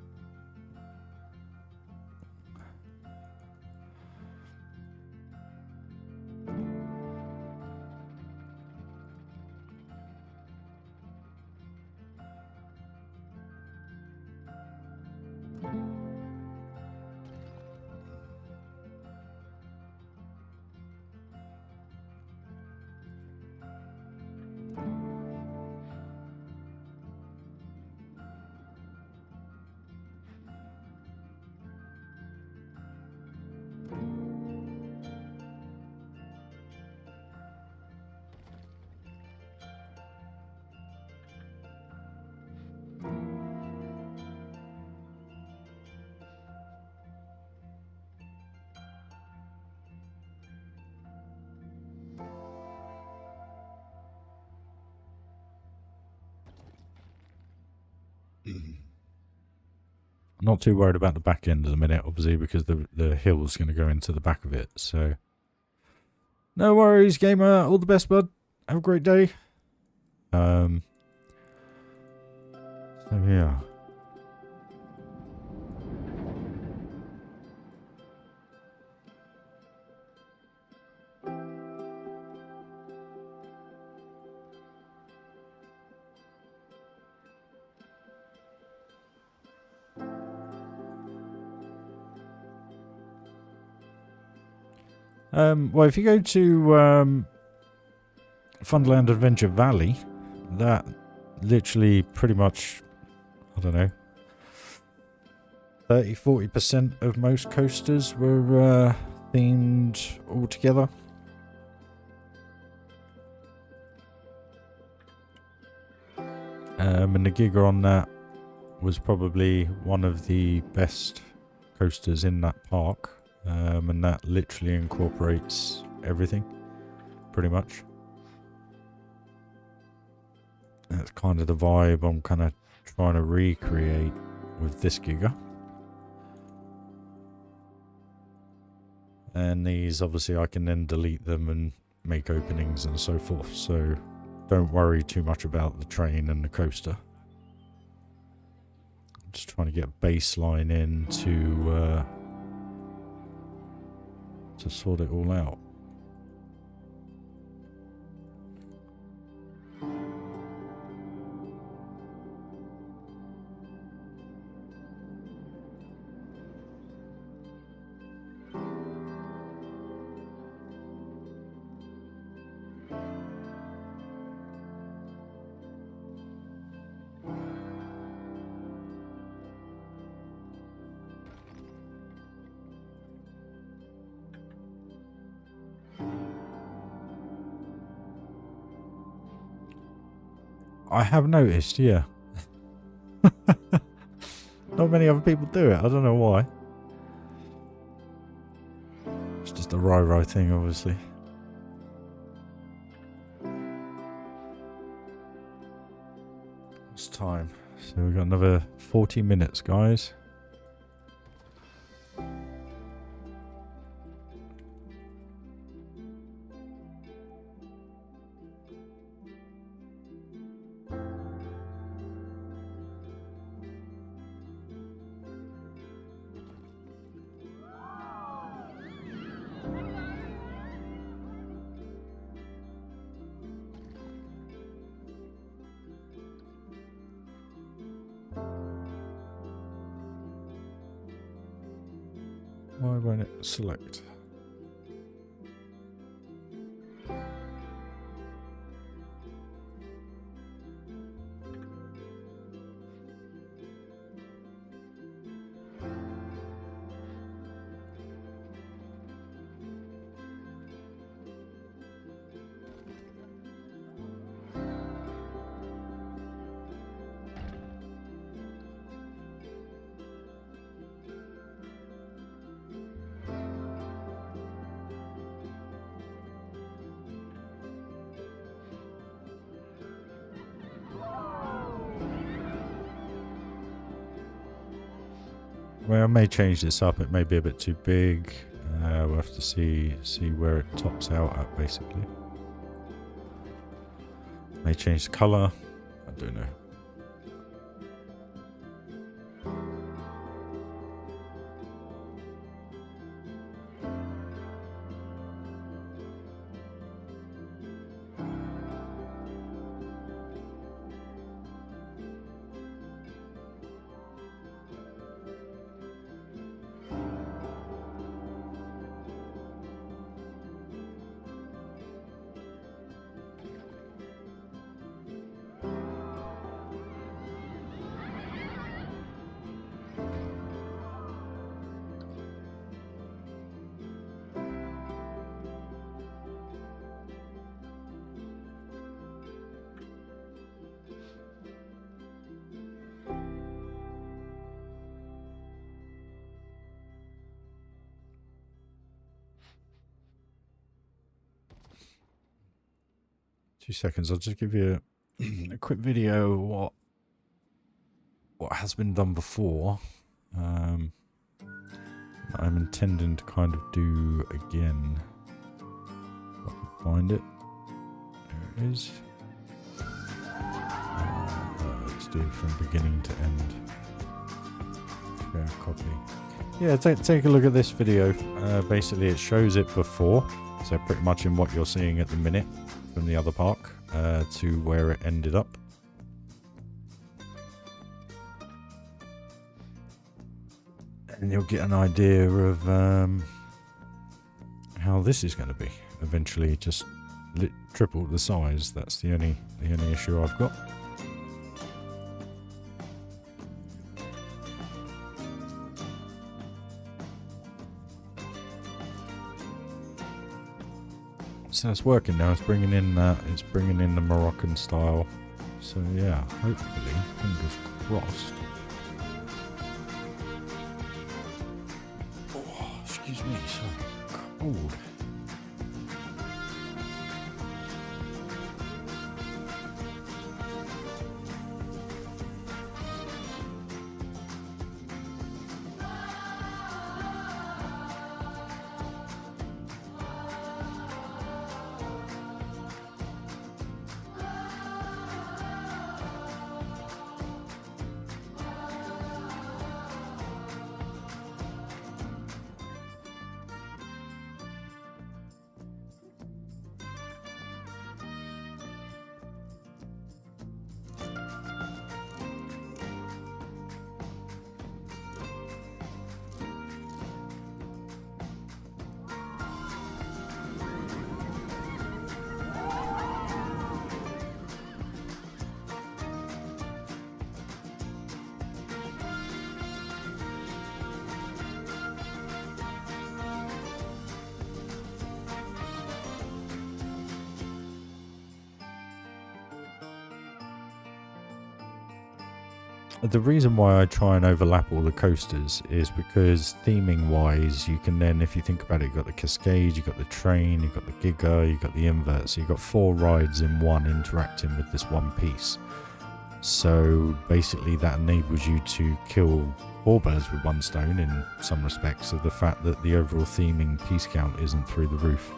Not too worried about the back end at the minute, obviously, because the hill's going to go into the back of it. So, no worries, gamer. All the best, bud. Have a great day. So yeah. Well, if you go to Funderland Adventure Valley, that literally pretty much, I don't know, 30-40% of most coasters were themed altogether. And the Giga on that was probably one of the best coasters in that park. And that literally incorporates everything, pretty much. That's kind of the vibe I'm kind of trying to recreate with this Giga. And these, obviously, I can then delete them and make openings and so forth. So don't worry too much about the train and the coaster. I'm just trying to get a baseline in to sort it all out. I have noticed, yeah. Not many other people do it. I don't know why. It's just a RyRy thing, obviously. It's time. So we've got another 40 minutes, guys. Why won't it select? Well, I may change this up. It may be a bit too big. We'll have to see where it tops out at, basically. May change the colour. I don't know. 2 seconds. I'll just give you a quick video of what has been done before. I'm intending to kind of do again. If I can find it. There it is. Let's do it from beginning to end. Share copy. Yeah, take a look at this video. Basically, it shows it before, so pretty much in what you're seeing at the minute from the other park to where it ended up. And you'll get an idea of how this is going to be. Eventually, just triple the size. That's the only issue I've got. So it's working now. It's bringing in the Moroccan style. So yeah, hopefully, fingers crossed. Oh, excuse me, so cold. The reason why I try and overlap all the coasters is because theming wise, you can then, if you think about it, you've got the Cascade, you've got the train, you've got the Giga, you've got the invert, so you've got 4 rides in one interacting with this one piece. So basically that enables you to kill 4 birds with 1 stone in some respects, of the fact that the overall theming piece count isn't through the roof.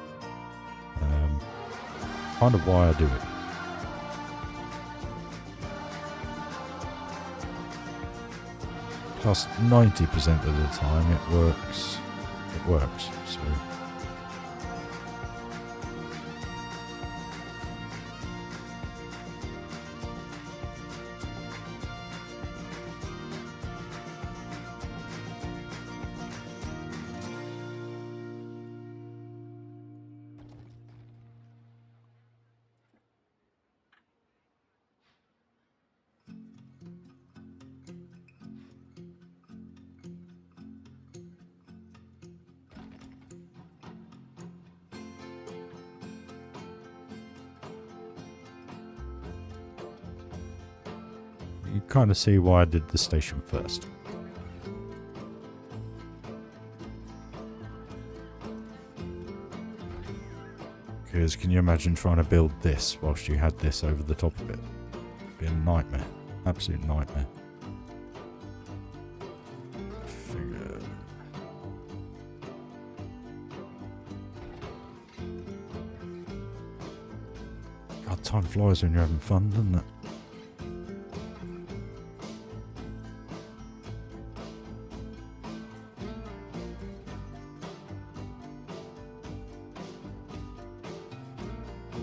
Kind of why I do it. Plus 90% of the time it works. So you kind of see why I did the station first. Because can you imagine trying to build this whilst you had this over the top of it? It'd be a nightmare. Absolute nightmare. God, time flies when you're having fun, doesn't it?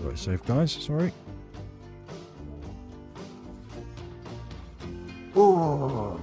Right, safe guys, sorry. Oh.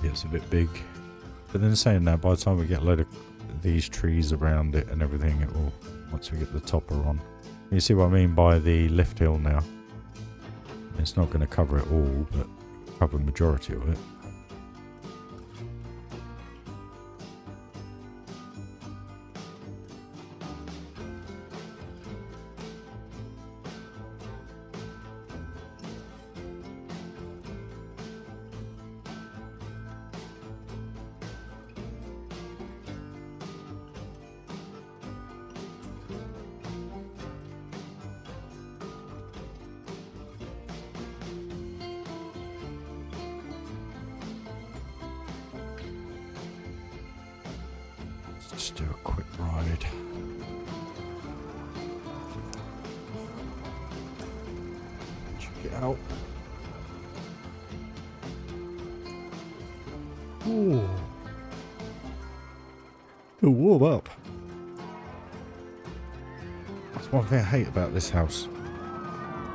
It's a bit big, but then saying that, by the time we get a load of these trees around it and everything, it will, once we get the topper on. You see what I mean by the lift hill now? It's not going to cover it all, but cover the majority of it. Let's do a quick ride. Check it out. Ooh. Feel warm up. That's one thing I hate about this house.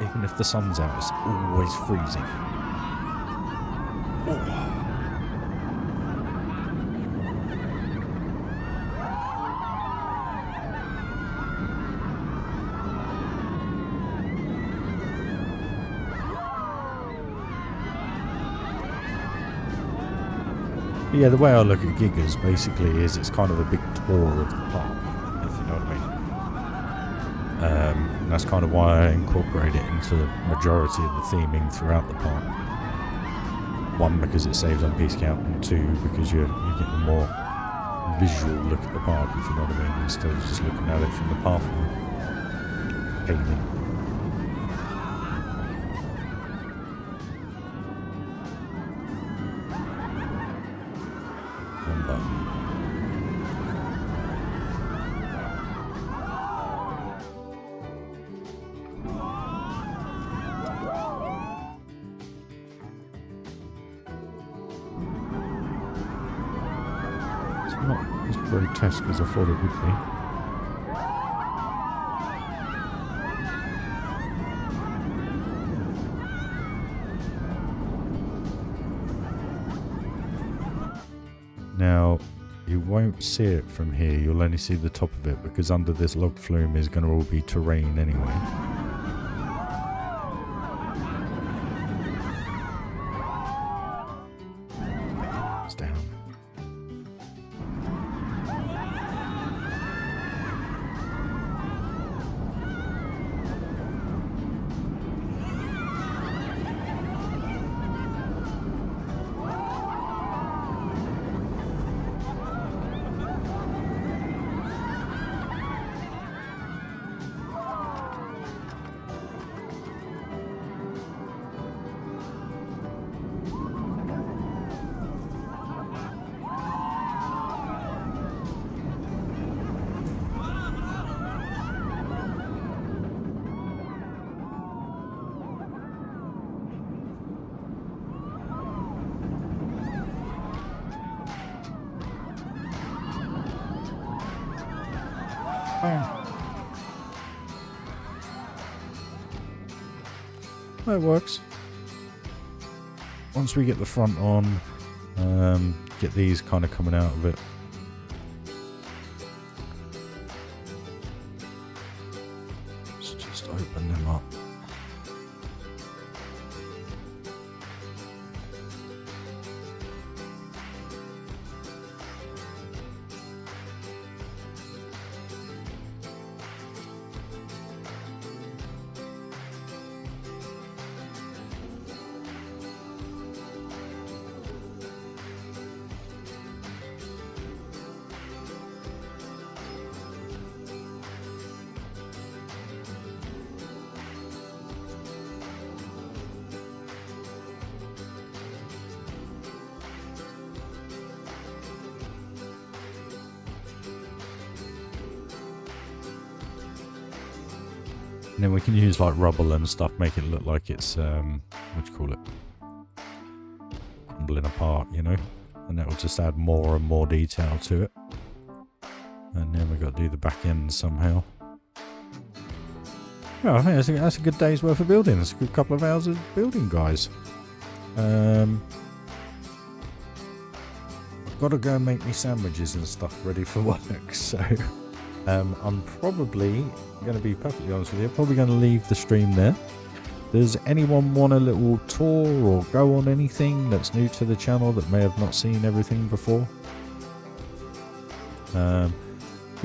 Even if the sun's out, it's always freezing. Ooh. Yeah, the way I look at Gigas basically is it's kind of a big tour of the park, if you know what I mean. And that's kind of why I incorporate it into the majority of the theming throughout the park. One, because it saves on piece count, and two, because you get a more visual look at the park, if you know what I mean, instead of just looking at it from the pathway. Paving. Not as grotesque as I thought it would be. Now, you won't see it from here, you'll only see the top of it, because under this log flume is going to all be terrain anyway. It's down. Bang. That works. Once we get the front on, get these kind of coming out of it. Let's just open them up. And then we can use like rubble and stuff, make it look like it's, what do you call it? Crumbling apart, you know? And that will just add more and more detail to it. And then we've got to do the back end somehow. Yeah, I think that's a good day's worth of building. It's a good couple of hours of building, guys. I've got to go and make me sandwiches and stuff ready for work, so... I'm probably going to be perfectly honest with you, probably going to leave the stream there. Does anyone want a little tour or go on anything that's new to the channel that may have not seen everything before? But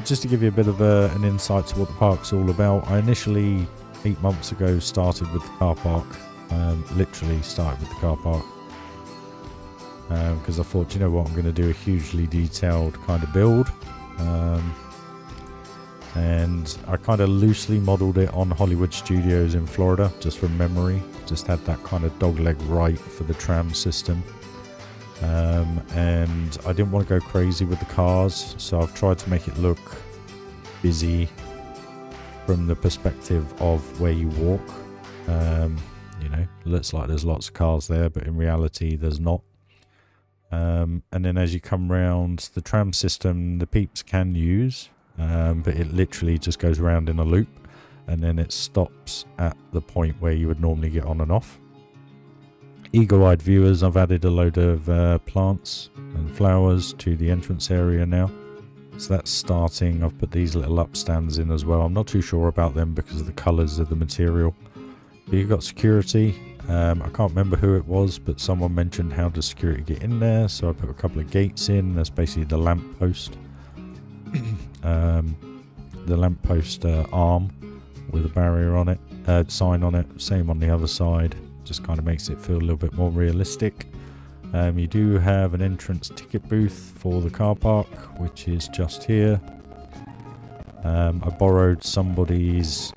just to give you a bit of an insight to what the park's all about, I initially 8 months ago started with the car park, literally started with the car park, because I thought, you know what, I'm going to do a hugely detailed kind of build. And I kind of loosely modelled it on Hollywood Studios in Florida, just from memory. Just had that kind of dogleg right for the tram system. And I didn't want to go crazy with the cars, so I've tried to make it look busy from the perspective of where you walk. You know, looks like there's lots of cars there, but in reality there's not. And then as you come round, the tram system, the peeps can use. But it literally just goes around in a loop and then it stops at the point where you would normally get on and off. Eagle-eyed viewers, I've added a load of plants and flowers to the entrance area now, so that's starting. I've put these little upstands in as well. I'm not too sure about them because of the colours of the material, but you've got security. I can't remember who it was, but someone mentioned how does security get in there, so I put a couple of gates in. That's basically the lamp post. The lamppost arm with a barrier on it, sign on it, same on the other side, just kind of makes it feel a little bit more realistic. You do have an entrance ticket booth for the car park, which is just here. I borrowed somebody's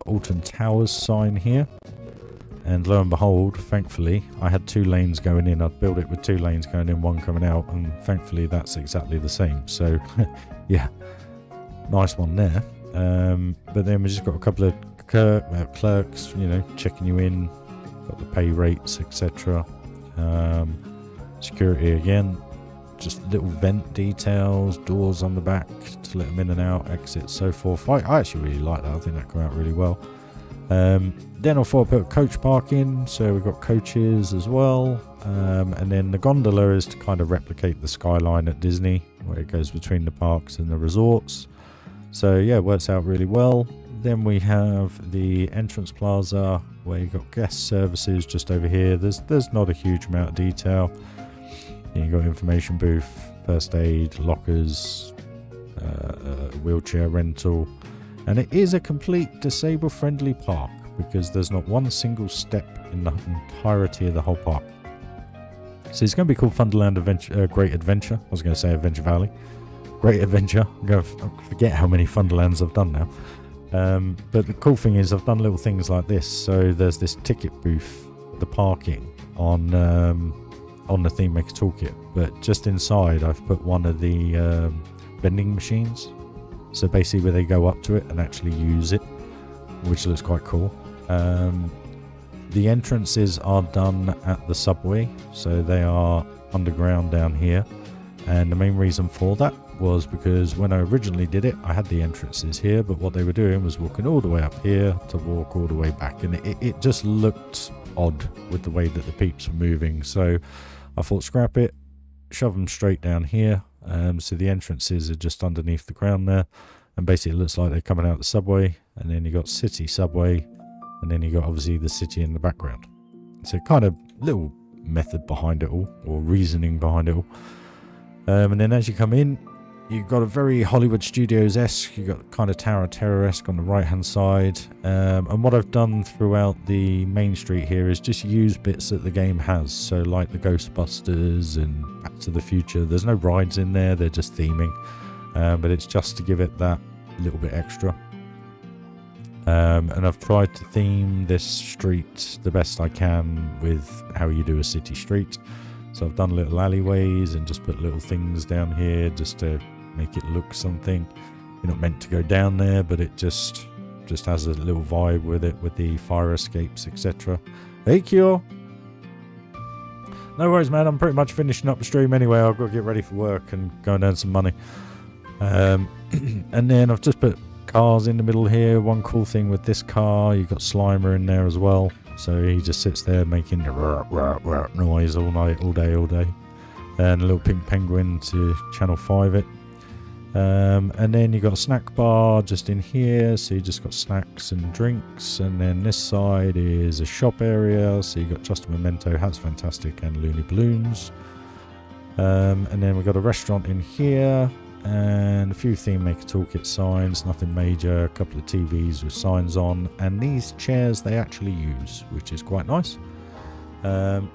Alton Towers sign here, and lo and behold, thankfully, I had 2 lanes going in. I'd built it with 2 lanes going in, 1 coming out, and thankfully that's exactly the same. So yeah, nice one there. But then we just got a couple of clerks, you know, checking you in, got the pay rates, etc. Security again, just little vent details, doors on the back to let them in and out, exits, so forth. I actually really like that. I think that came out really well. Then I thought I put coach parking, so we've got coaches as well. And then the gondola is to kind of replicate the skyline at Disney, where it goes between the parks and the resorts. So yeah, it works out really well. Then we have the entrance plaza, where you've got guest services just over here. There's not a huge amount of detail. You've got information booth, first aid, lockers, wheelchair rental. And it is a complete disabled friendly park, because there's not one single step in the entirety of the whole park. So it's going to be called Funderland Adventure, Great Adventure. I was going to say Adventure Valley. Great Adventure. I'm going to forget how many Funderlands I've done now. But the cool thing is I've done little things like this. So there's this ticket booth, the parking on the Theme Maker Toolkit. But just inside I've put one of the vending machines. So basically where they go up to it and actually use it, which looks quite cool. The entrances are done at the subway, so they are underground down here. And the main reason for that was because when I originally did it, I had the entrances here, but what they were doing was walking all the way up here to walk all the way back, and it just looked odd with the way that the peeps were moving. So I thought, scrap it, shove them straight down here. So the entrances are just underneath the ground there, and basically it looks like they're coming out the subway, and then you got city subway, and then you got obviously the city in the background. So kind of little method behind it all, or reasoning behind it all. And then as you come in, you've got a very Hollywood Studios-esque, you've got kind of Tower of Terror-esque on the right-hand side. And what I've done throughout the main street here is just use bits that the game has. So like the Ghostbusters and Back to the Future. There's no rides in there, they're just theming. But it's just to give it that little bit extra. And I've tried to theme this street the best I can with how you do a city street. So I've done little alleyways and just put little things down here just to make it look something. You're not meant to go down there, but it just has a little vibe with it, with the fire escapes, etc. Hey, Cure! No worries, man. I'm pretty much finishing up the stream anyway. I've got to get ready for work and go and earn some money. And then I've just put cars in the middle here. One cool thing with this car, you've got Slimer in there as well. So he just sits there making the noise all night, all day. And a little pink penguin to channel 5 it. And then you've got a snack bar just in here. So you just got snacks and drinks. And then this side is a shop area. So you've got Just a Memento, Hats Fantastic, and Looney Balloons. And then we've got a restaurant in here. And a few Theme Maker Toolkit signs, nothing major, a couple of TVs with signs on, and these chairs they actually use, which is quite nice. And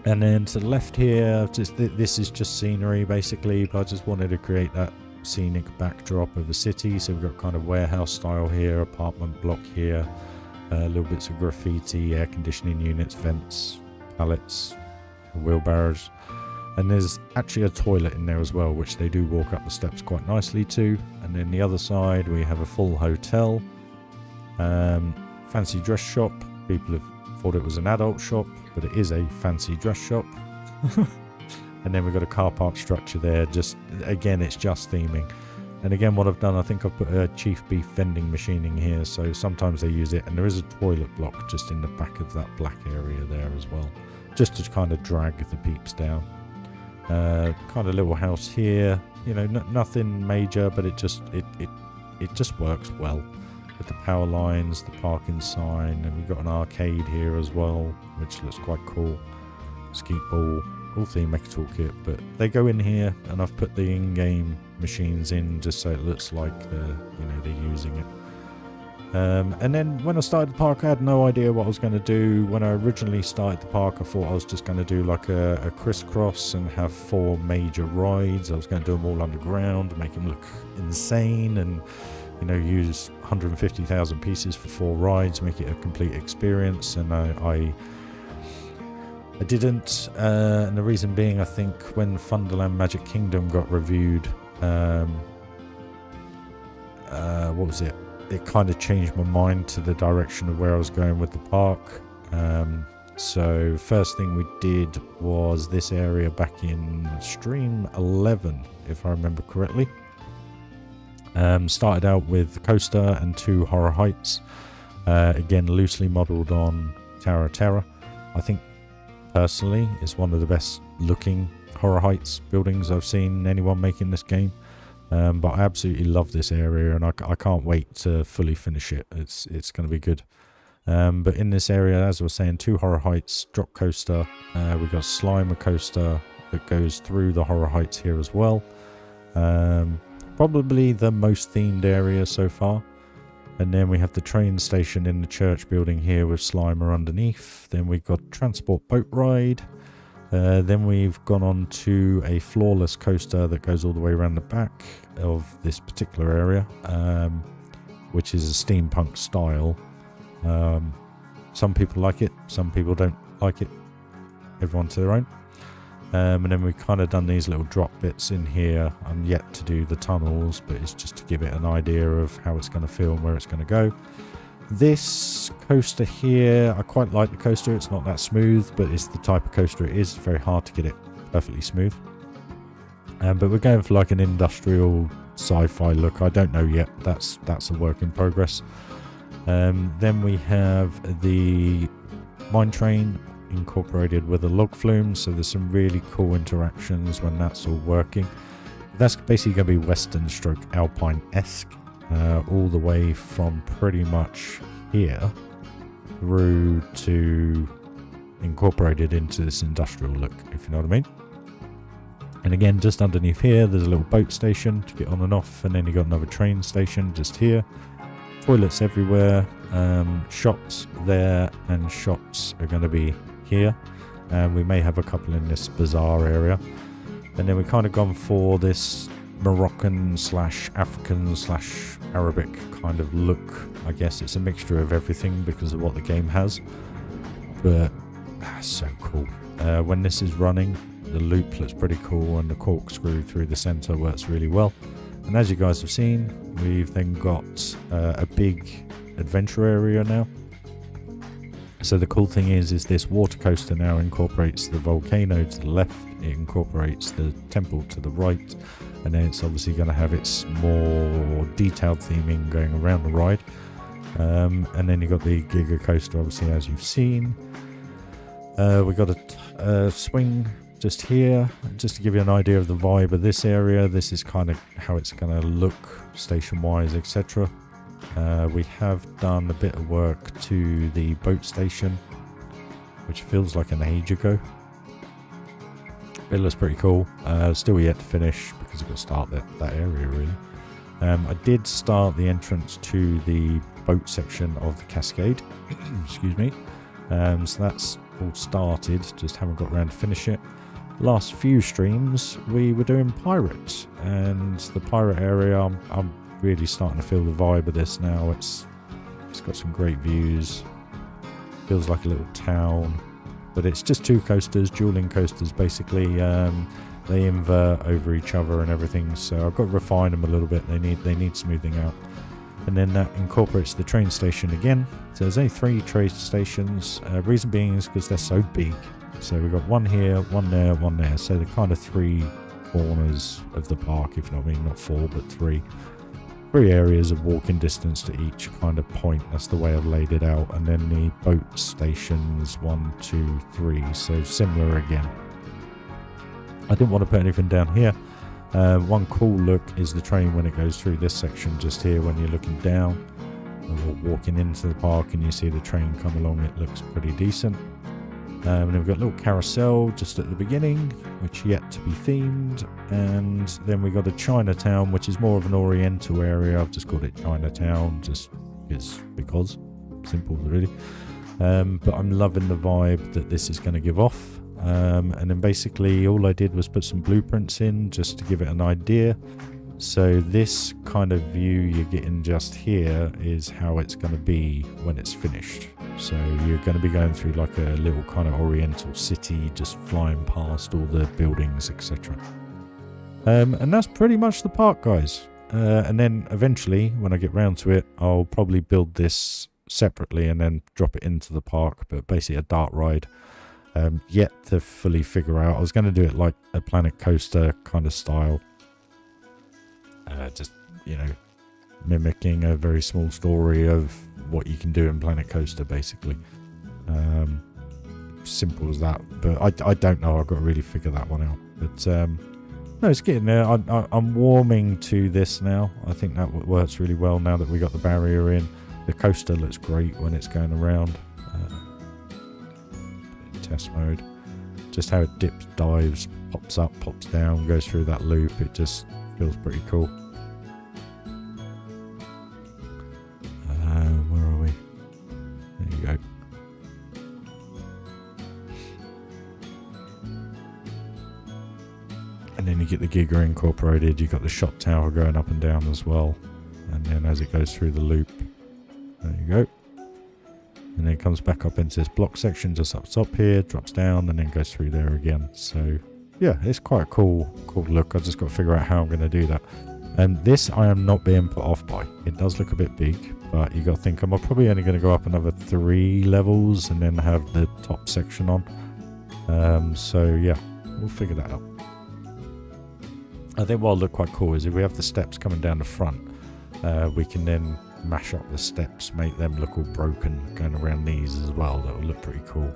then to the left here, this is just scenery basically, but I just wanted to create that scenic backdrop of a city. So we've got kind of warehouse style here, apartment block here, little bits of graffiti, air conditioning units, vents, pallets, wheelbarrows. And there's actually a toilet in there as well, which they do walk up the steps quite nicely to. And then the other side, we have a full hotel. Fancy dress shop. People have thought it was an adult shop, but it is a fancy dress shop. And then we've got a car park structure there. Just, again, it's just theming. And again, what I've done, I think I've put a Chief Beef vending machine in here. So sometimes they use it. And there is a toilet block just in the back of that black area there as well. Just to kind of drag the peeps down. Kind of little house here, you know, nothing major, but it just works well with the power lines, the parking sign, and we've got an arcade here as well, which looks quite cool. Skeet ball, all Theme Maker Toolkit, but they go in here, and I've put the in-game machines in just so it looks like they're using it. And then when I started the park, I had no idea what I was going to do. When I originally started the park, I thought I was just going to do like a crisscross and have 4 major rides. I was going to do them all underground, make them look insane, and use 150,000 pieces for 4 rides, make it a complete experience. And I didn't, and the reason being, I think when Funderland Magic Kingdom got reviewed, what was it? It kind of changed my mind to the direction of where I was going with the park. So first thing we did was this area back in stream 11, if I remember correctly. Started out with the coaster and 2 Horror Heights. Again, loosely modelled on Tower of Terror. I think personally it's one of the best looking Horror Heights buildings I've seen anyone making this game. But I absolutely love this area, and I can't wait to fully finish it. It's going to be good. But in this area, as I was saying, 2 Horror Heights, drop coaster. We've got Slimer coaster that goes through the Horror Heights here as well. Probably the most themed area so far. And then we have the train station in the church building here with Slimer underneath. Then we've got transport boat ride. Then we've gone on to a floorless coaster that goes all the way around the back of this particular area, which is a steampunk style. Some people like it, some people don't like it. Everyone to their own. And then we've kind of done these little drop bits in here. I'm yet to do the tunnels, but it's just to give it an idea of how it's going to feel and where it's going to go. This coaster here, I quite like the coaster. It's not that smooth, but it's the type of coaster it is. It's very hard to get it perfectly smooth. But we're going for like an industrial sci-fi look. I don't know yet. That's a work in progress. Then we have the mine train incorporated with a log flume, so there's some really cool interactions when that's all working. That's basically going to be Western stroke Alpine-esque, all the way from pretty much here through to incorporated into this industrial look, if you know what I mean. And again, just underneath here, there's a little boat station to get on and off, and then you got another train station just here. Toilets everywhere, shops there, and shops are going to be here. And we may have a couple in this bazaar area. And then we've kind of gone for this Moroccan slash African slash Arabic kind of look. I guess it's a mixture of everything because of what the game has. But so cool. When this is running, the loop looks pretty cool, and the corkscrew through the center works really well. And as you guys have seen, we've then got a big adventure area now. So the cool thing is this water coaster now incorporates the volcano to the left, it incorporates the temple to the right, and then it's obviously going to have its more detailed theming going around the ride. And then you've got the Giga Coaster, obviously, as you've seen. We've got a swing just here, just to give you an idea of the vibe of this area. This is kind of how it's going to look station wise, etc. We have done a bit of work to the boat station, which feels like an age ago. It looks pretty cool. Still yet to finish because I've got to start that area really. I did start the entrance to the boat section of the Cascade. Excuse me. So that's all started, just haven't got around to finish it. Last few streams we were doing pirates, and the pirate area, I'm really starting to feel the vibe of this now. It's got some great views, feels like a little town, but it's just two coasters, dueling coasters basically. They invert over each other and everything, so I've got to refine them a little bit. They need smoothing out. And then that incorporates the train station again. So there's only 3 train stations. Reason being is because they're so big. So we've got one here, one there, one there. So they're kind of 3 corners of the park, if you know what I mean. Not 4, but 3. 3 areas of walking distance to each kind of point. That's the way I've laid it out. And then the boat stations, 1, 2, 3. So similar again. I didn't want to put anything down here. One cool look is the train when it goes through this section just here when you're looking down or walking into the park and you see the train come along. It looks pretty decent. And then we've got a little carousel just at the beginning, which yet to be themed. And then we got a Chinatown, which is more of an oriental area. I've just called it Chinatown just because simple really. But I'm loving the vibe that this is going to give off. And then basically all I did was put some blueprints in just to give it an idea. So this kind of view you're getting just here is how it's going to be when it's finished. So you're going to be going through like a little kind of oriental city, just flying past all the buildings, etc. And that's pretty much the park, guys. And then eventually when I get round to it, I'll probably build this separately and then drop it into the park, but basically a dart ride. Yet to fully figure out. I was going to do it like a Planet Coaster kind of style. Just, you know, mimicking a very small story of what you can do in Planet Coaster, basically. Simple as that. But I don't know. I've got to really figure that one out. But no, it's getting there. I'm warming to this now. I think that works really well now that we got the barrier in. The coaster looks great when it's going around. Test mode, just how it dips, dives, pops up, pops down, goes through that loop. It just feels pretty cool. Where are we? There you go. And then you get the Giga incorporated. You've got the shot tower going up and down as well, and then as it goes through the loop, there you go. And then it comes back up into this block section just up top here, drops down, and then goes through there again. So yeah, it's quite a cool look. I just got to figure out how I'm going to do that. And this I am not being put off by. It does look a bit big, but you got to think I'm probably only going to go up another 3 levels and then have the top section on. So yeah, we'll figure that out. I think what'll look quite cool is if we have the steps coming down the front, we can then mash up the steps, make them look all broken going around these as well. That will look pretty cool.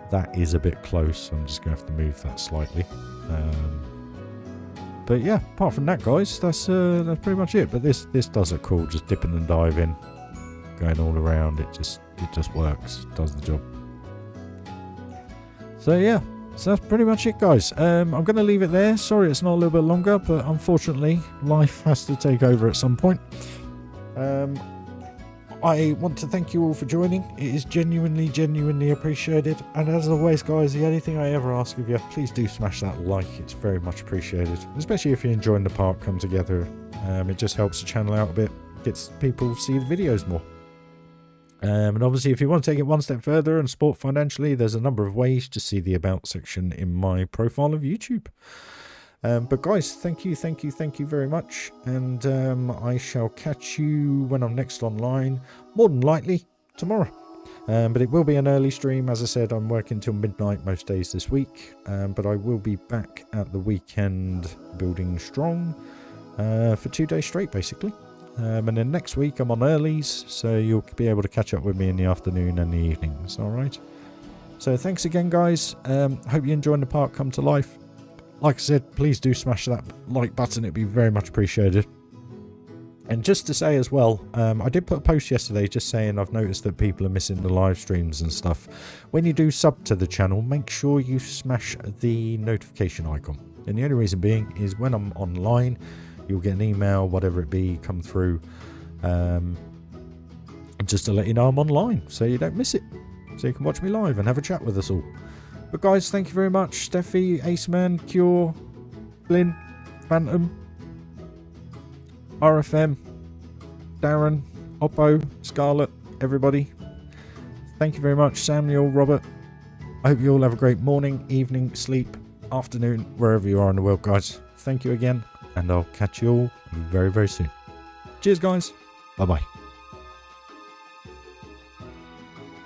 That is a bit close, so I'm just going to have to move that slightly. But yeah, apart from that, guys, that's pretty much it. But this does look cool, just dipping and diving, going all around. It just works, does the job. So yeah, so that's pretty much it, guys. I'm going to leave it there. Sorry it's not a little bit longer, but unfortunately life has to take over at some point. I want to thank you all for joining. It is genuinely appreciated. And as always, guys, the only thing I ever ask of you, please do smash that like. It's very much appreciated, especially if you're enjoying the park come together. It just helps the channel out a bit, gets people to see the videos more. And obviously, if you want to take it one step further and support financially, there's a number of ways to see the About section in my profile of YouTube. But guys, thank you very much, and I shall catch you when I'm next online, more than likely tomorrow. But it will be an early stream. As I said, I'm working till midnight most days this week, but I will be back at the weekend building strong for 2 days straight, basically. And then next week I'm on earlies, so you'll be able to catch up with me in the afternoon and the evenings. All right. So thanks again, guys. Hope you're enjoying the park come to life. Like I said, please do smash that like button. It'd be very much appreciated. And just to say as well, I did put a post yesterday just saying I've noticed that people are missing the live streams and stuff. When you do sub to the channel, make sure you smash the notification icon. And the only reason being is when I'm online, you'll get an email, whatever it be, come through, just to let you know I'm online, so you don't miss it. So you can watch me live and have a chat with us all. But guys, thank you very much. Steffi, Aceman, Cure, Flynn, Phantom, RFM, Darren, Oppo, Scarlett, everybody. Thank you very much. Samuel, Robert. I hope you all have a great morning, evening, sleep, afternoon, wherever you are in the world, guys. Thank you again, and I'll catch you all very, very soon. Cheers, guys. Bye-bye.